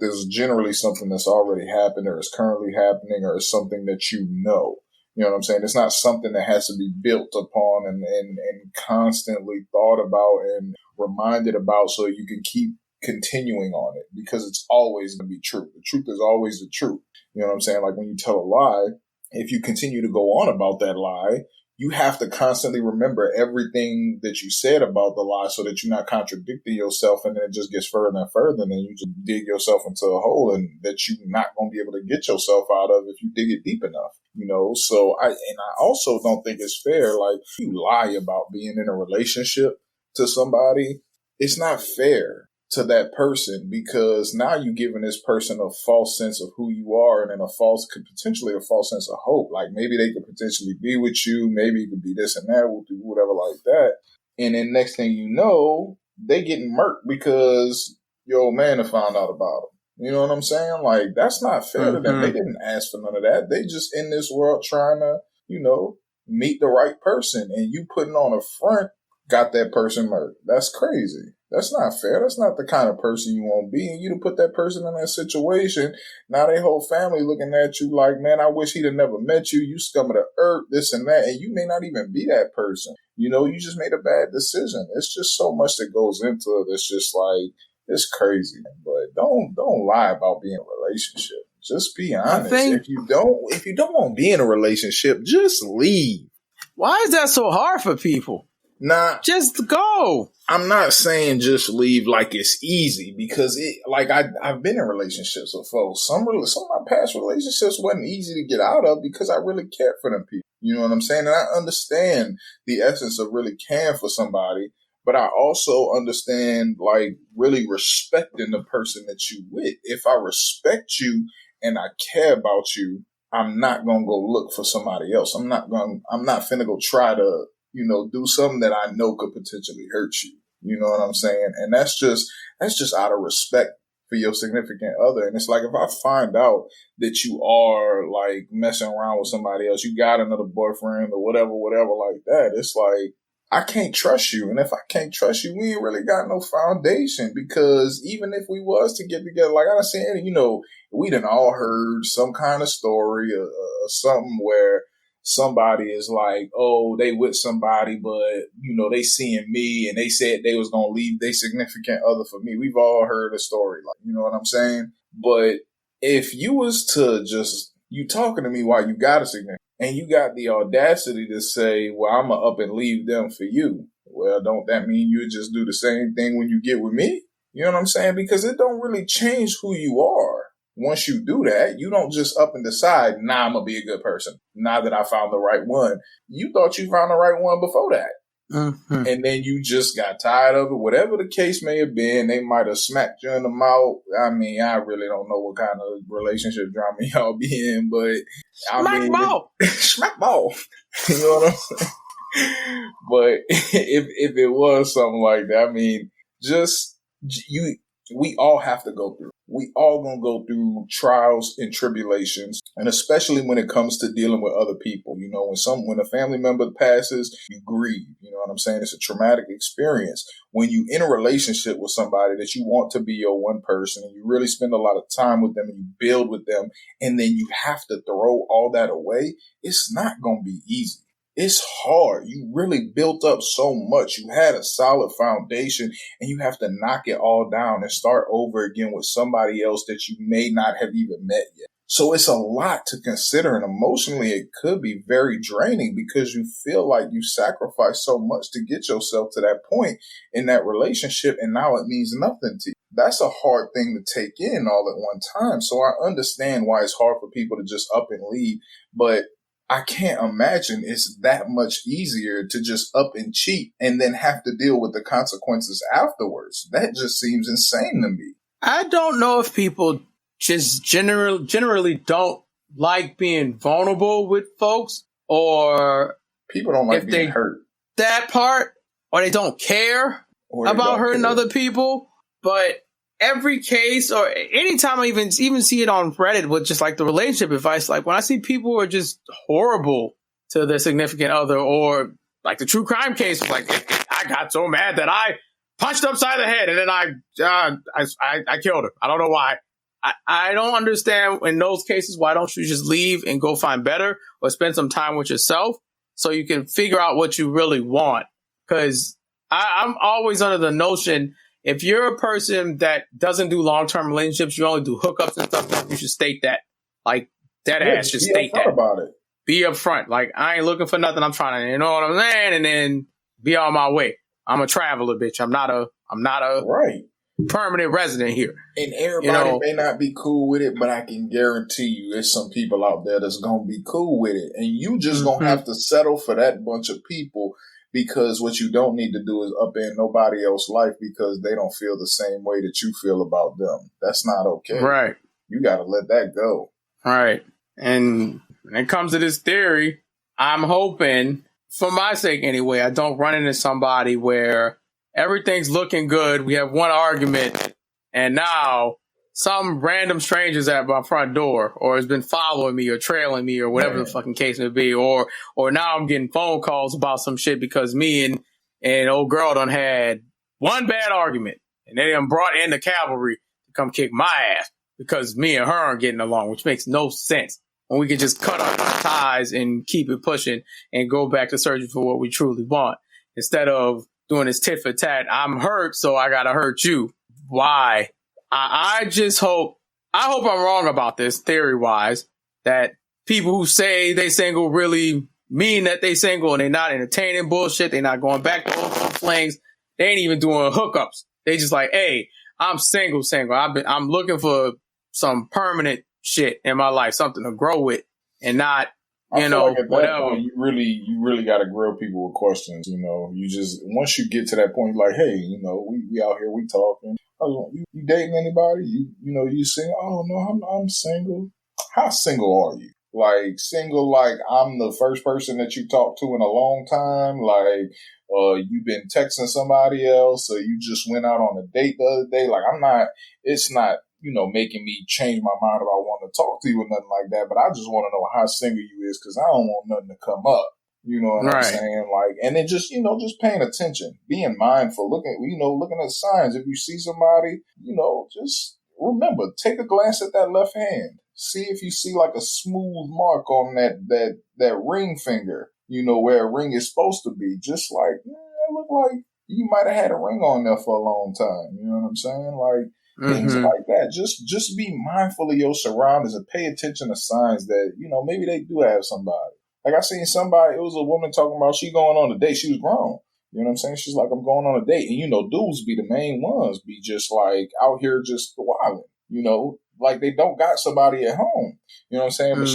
is generally something that's already happened, or is currently happening, or is something that you know. You know what I'm saying? It's not something that has to be built upon and constantly thought about and reminded about so you can keep continuing on it, because it's always going to be true. The truth is always the truth. You know what I'm saying? Like when you tell a lie, if you continue to go on about that lie, you have to constantly remember everything that you said about the lie so that you're not contradicting yourself, and then it just gets further and further, and then you just dig yourself into a hole and that you're not going to be able to get yourself out of if you dig it deep enough. You know, so I also don't think it's fair. Like, you lie about being in a relationship to somebody, it's not fair to that person, because now you're giving this person a false sense of who you are, and then potentially a false sense of hope. Like, maybe they could potentially be with you. Maybe it could be this and that, whatever like that. And then next thing you know, they getting murked because your old man have found out about them. You know what I'm saying? Like, that's not fair to them. They didn't ask for none of that. They just in this world trying to, you know, meet the right person. And you putting on a front got that person murdered. That's crazy. That's not fair. That's not the kind of person you want to be. And you to put that person in that situation, now their whole family looking at you like, man, I wish he'd have never met you. You scum of the earth, this and that. And you may not even be that person. You know, you just made a bad decision. It's just so much that goes into it. It's just like, it's crazy. But don't lie about being in a relationship. Just be honest. If you don't want to be in a relationship, just leave. Why is that so hard for people? Nah, just go. I'm not saying just leave like it's easy, because I've been in relationships with folks. Some of my past relationships wasn't easy to get out of because I really cared for them people. You know what I'm saying? And I understand the essence of really caring for somebody, but I also understand like really respecting the person that you with. If I respect you and I care about you, I'm not gonna go look for somebody else. I'm not finna go try to, do something that I know could potentially hurt you. You know what I'm saying? And that's just out of respect for your significant other. And it's like, if I find out that you are like messing around with somebody else, you got another boyfriend or whatever like that, it's like, I can't trust you. And if I can't trust you, we ain't really got no foundation, because even if we was to get together, like I said, we done all heard some kind of story or something where somebody is like, oh, they with somebody, but, they seeing me and they said they was going to leave their significant other for me. We've all heard a story, like, you know what I'm saying? But if you was to you talking to me while you got a significant, and you got the audacity to say, well, I'm going to up and leave them for you. Well, don't that mean you just do the same thing when you get with me? You know what I'm saying? Because it don't really change who you are. Once you do that, you don't just up and decide, I'm going to be a good person now that I found the right one. You thought you found the right one before that. Mm-hmm. And then you just got tired of it. Whatever the case may have been, they might have smacked you in the mouth. I mean, I really don't know what kind of relationship drama y'all be in, but smack ball. You know what I'm saying? But if it was something like that, I mean, we all have to go through. We all gonna go through trials and tribulations, and especially when it comes to dealing with other people. When a family member passes, you grieve. You know what I'm saying? It's a traumatic experience. When you in a relationship with somebody that you want to be your one person, and you really spend a lot of time with them and you build with them, and then you have to throw all that away, it's not gonna be easy. It's hard. You really built up so much. You had a solid foundation, and you have to knock it all down and start over again with somebody else that you may not have even met yet. So it's a lot to consider, and emotionally it could be very draining because you feel like you sacrificed so much to get yourself to that point in that relationship, and now it means nothing to you. That's a hard thing to take in all at one time. So I understand why it's hard for people to just up and leave, but I can't imagine it's that much easier to just up and cheat and then have to deal with the consequences afterwards. That just seems insane to me. I don't know if people just generally don't like being vulnerable with folks, or people don't like being hurt. That part, or they don't care about hurting other people. But every case, or anytime I even see it on Reddit with just like the relationship advice, like when I see people who are just horrible to their significant other, or like the true crime case, like I got so mad that I punched upside the head and then I killed her. I don't know why. I don't understand in those cases, why don't you just leave and go find better, or spend some time with yourself so you can figure out what you really want? Because I'm always under the notion, if you're a person that doesn't do long-term relationships, you only do hookups and stuff, you should state that. Like, dead ass, just state that. About it. Be upfront. Like, I ain't looking for nothing. I'm trying to, you know what I'm saying? And then be on my way. I'm a traveler, bitch. I'm not a right. permanent resident here. And everybody may not be cool with it, but I can guarantee you there's some people out there that's going to be cool with it. And you just going to have to settle for that bunch of people, because what you don't need to do is upend nobody else's life because they don't feel the same way that you feel about them. That's not okay. Right. You got to let that go. Right. And when it comes to this theory, I'm hoping, for my sake anyway, I don't run into somebody where everything's looking good. We have one argument, and now some random stranger's at my front door, or has been following me or trailing me or whatever the fucking case may be. Or now I'm getting phone calls about some shit because me and old girl done had one bad argument, and they done brought in the cavalry to come kick my ass because me and her aren't getting along, which makes no sense. When we could just cut our ties and keep it pushing and go back to searching for what we truly want instead of doing this tit for tat. I'm hurt, so I gotta hurt you. Why? I hope I'm wrong about this theory wise, that people who say they single really mean that they single and they're not entertaining bullshit. They're not going back to old flings. They ain't even doing hookups. They just like, hey, I'm single. I'm looking for some permanent shit in my life, something to grow with and not, I feel like at whatever. that point, you really got to grill people with questions. You just, once you get to that point, you're like, hey, we out here, we talking. You dating anybody? You single? Oh no, I'm single. How single are you? Like single, like I'm the first person that you talked to in a long time. Like, you've been texting somebody else, or you just went out on a date the other day. Like it's not, making me change my mind about wanting to talk to you or nothing like that. But I just want to know how single you is, because I don't want nothing to come up. You know what I'm saying? Like, and then just, just paying attention, being mindful, looking at signs. If you see somebody, just remember, take a glance at that left hand. See if you see like a smooth mark on that ring finger, where a ring is supposed to be. Just like, it look like you might have had a ring on there for a long time. You know what I'm saying? Like, things like that. Just be mindful of your surroundings and pay attention to signs that, maybe they do have somebody. Like I seen somebody, it was a woman talking about she going on a date. She was grown. You know what I'm saying? She's like, I'm going on a date. And, dudes be the main ones, be just like out here just wilding, like they don't got somebody at home. You know what I'm saying? But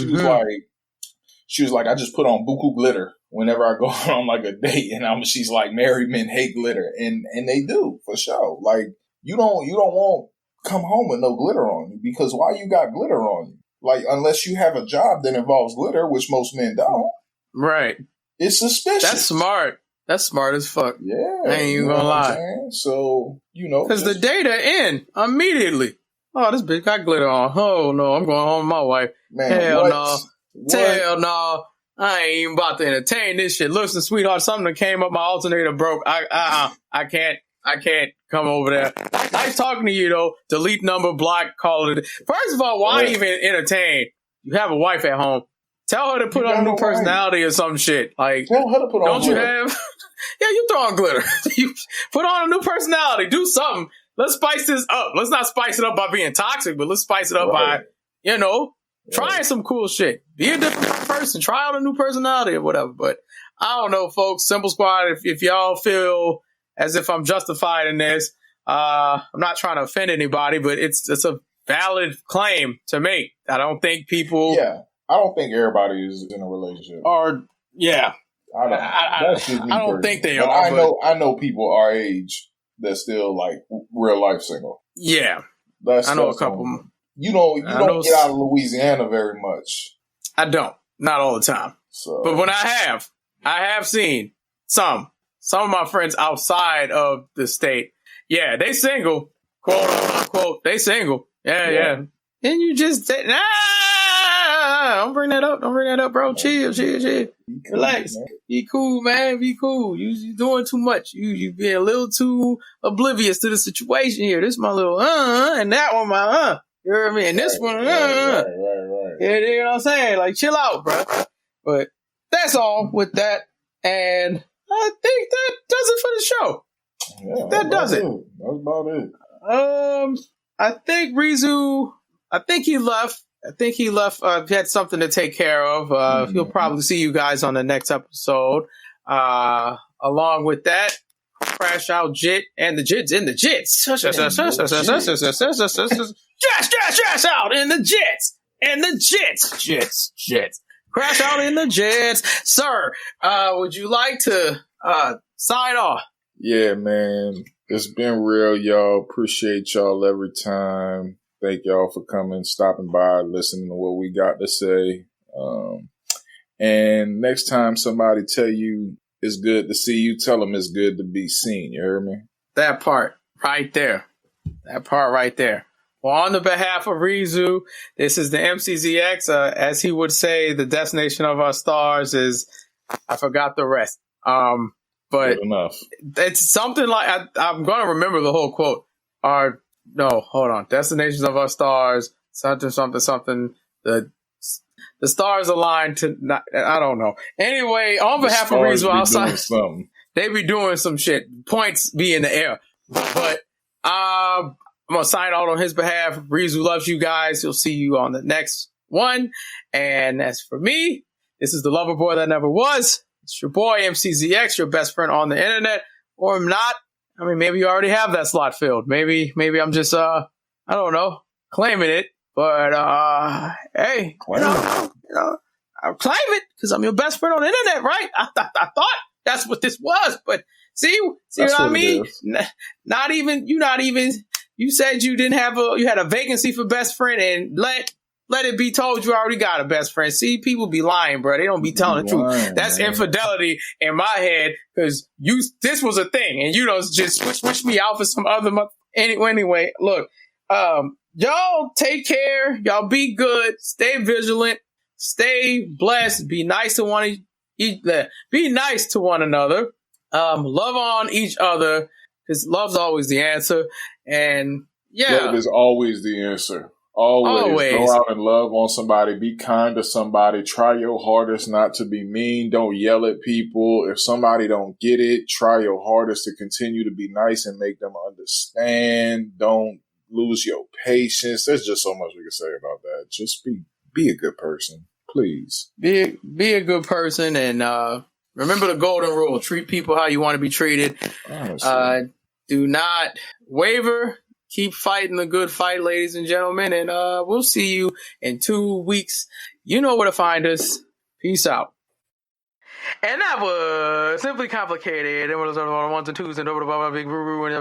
she was like, I just put on buku glitter whenever I go on like a date. And she's like, married men hate glitter. And they do, for sure. Like, you don't want to come home with no glitter on you, because why you got glitter on you? Like, unless you have a job that involves glitter, which most men don't. Right. It's suspicious. That's smart. That's smart as fuck. Yeah. I ain't even gonna lie. So, because the data in immediately. Oh, this bitch got glitter on. Oh, no, I'm going home with my wife. Man, hell no. Hell no. I ain't even about to entertain this shit. Listen, sweetheart, something that came up, my alternator broke. I can't come over there. Nice talking to you, though. Delete number, block, call it. First of all, why even entertain? You have a wife at home. Tell her to put on a new personality or some shit. Like, tell her to put on glitter. Don't you have? Yeah, you throw on glitter. You put on a new personality. Do something. Let's spice this up. Let's not spice it up by being toxic, but let's spice it up by, trying some cool shit. Be a different person. Try out a new personality or whatever. But I don't know, folks. Simple Squad, if y'all feel as if I'm justified in this, I'm not trying to offend anybody, but it's a valid claim to make. I don't think people... Yeah. I don't think everybody is in a relationship. Or, yeah. I don't think they but are. I know people our age that still like real life single. Yeah. I know a couple. You don't get out of Louisiana very much. I don't. Not all the time. So. But when I have seen some of my friends outside of the state. Yeah, they single. Quote unquote. They single. Yeah. And you just say, don't bring that up, bro. Chill. Relax. Man. Be cool, man. Be cool. You doing too much. You being a little too oblivious to the situation here. This my little and that one my You know what I mean? And this one Right. Yeah, you know what I'm saying? Like, chill out, bro. But that's all with that. And I think that does it for the show. Yeah, that does it. That's about it. I think Rizu, he left. He had something to take care of. He'll probably see you guys on the next episode. Along with that, Crash Out Jit and the Jits in the Jits. Crash out in the Jits. And the Jits. Crash out in the Jits. Sir, would you like to sign off? Yeah, man. It's been real, y'all. Appreciate y'all every time. Thank y'all for coming, stopping by, listening to what we got to say. And next time somebody tell you it's good to see you, tell them it's good to be seen. You heard me? That part right there. Well, on the behalf of Rizu, this is the MCZX. As he would say, the destination of our stars is, I forgot the rest. but Good enough. it's something like I'm going to remember the whole quote. Hold on. Destinations of our stars. Something, something, something. The stars align to. I don't know. Anyway, on behalf of Reeves outside, they be doing some shit. Points be in the air. But I'm gonna sign out on his behalf. Reeves loves you guys. He'll see you on the next one. And as for me, this is the lover boy that never was. It's your boy MCZX, your best friend on the internet, or I'm not. I mean, maybe you already have that slot filled. Maybe I'm just I don't know, claiming it. But hey, I'll claim it because I'm your best friend on the internet, right? I thought that's what this was, but see what I mean? Not even. You said you didn't have you had a vacancy for best friend, and let it be told you already got a best friend. See, people be lying, bro. They don't be telling the truth. That's infidelity in my head because this was a thing, and you just switch me out for some other anyway. Look, y'all take care. Y'all be good. Stay vigilant. Stay blessed. Be nice to be nice to one another. Love on each other because love's always the answer. And yeah, love is always the answer. Always go out and love on somebody. Be kind to somebody. Try your hardest not to be mean. Don't yell at people. If somebody don't get it, try your hardest to continue to be nice and make them understand. Don't lose your patience. There's just so much we can say about that. Just be a good person, please. Be a good person, and remember the golden rule: treat people how you want to be treated. Do not waver. Keep fighting the good fight, ladies and gentlemen, and we'll see you in 2 weeks. You know where to find us. Peace out. And that was Simply Complicated. It was ones and twos and over the big roo and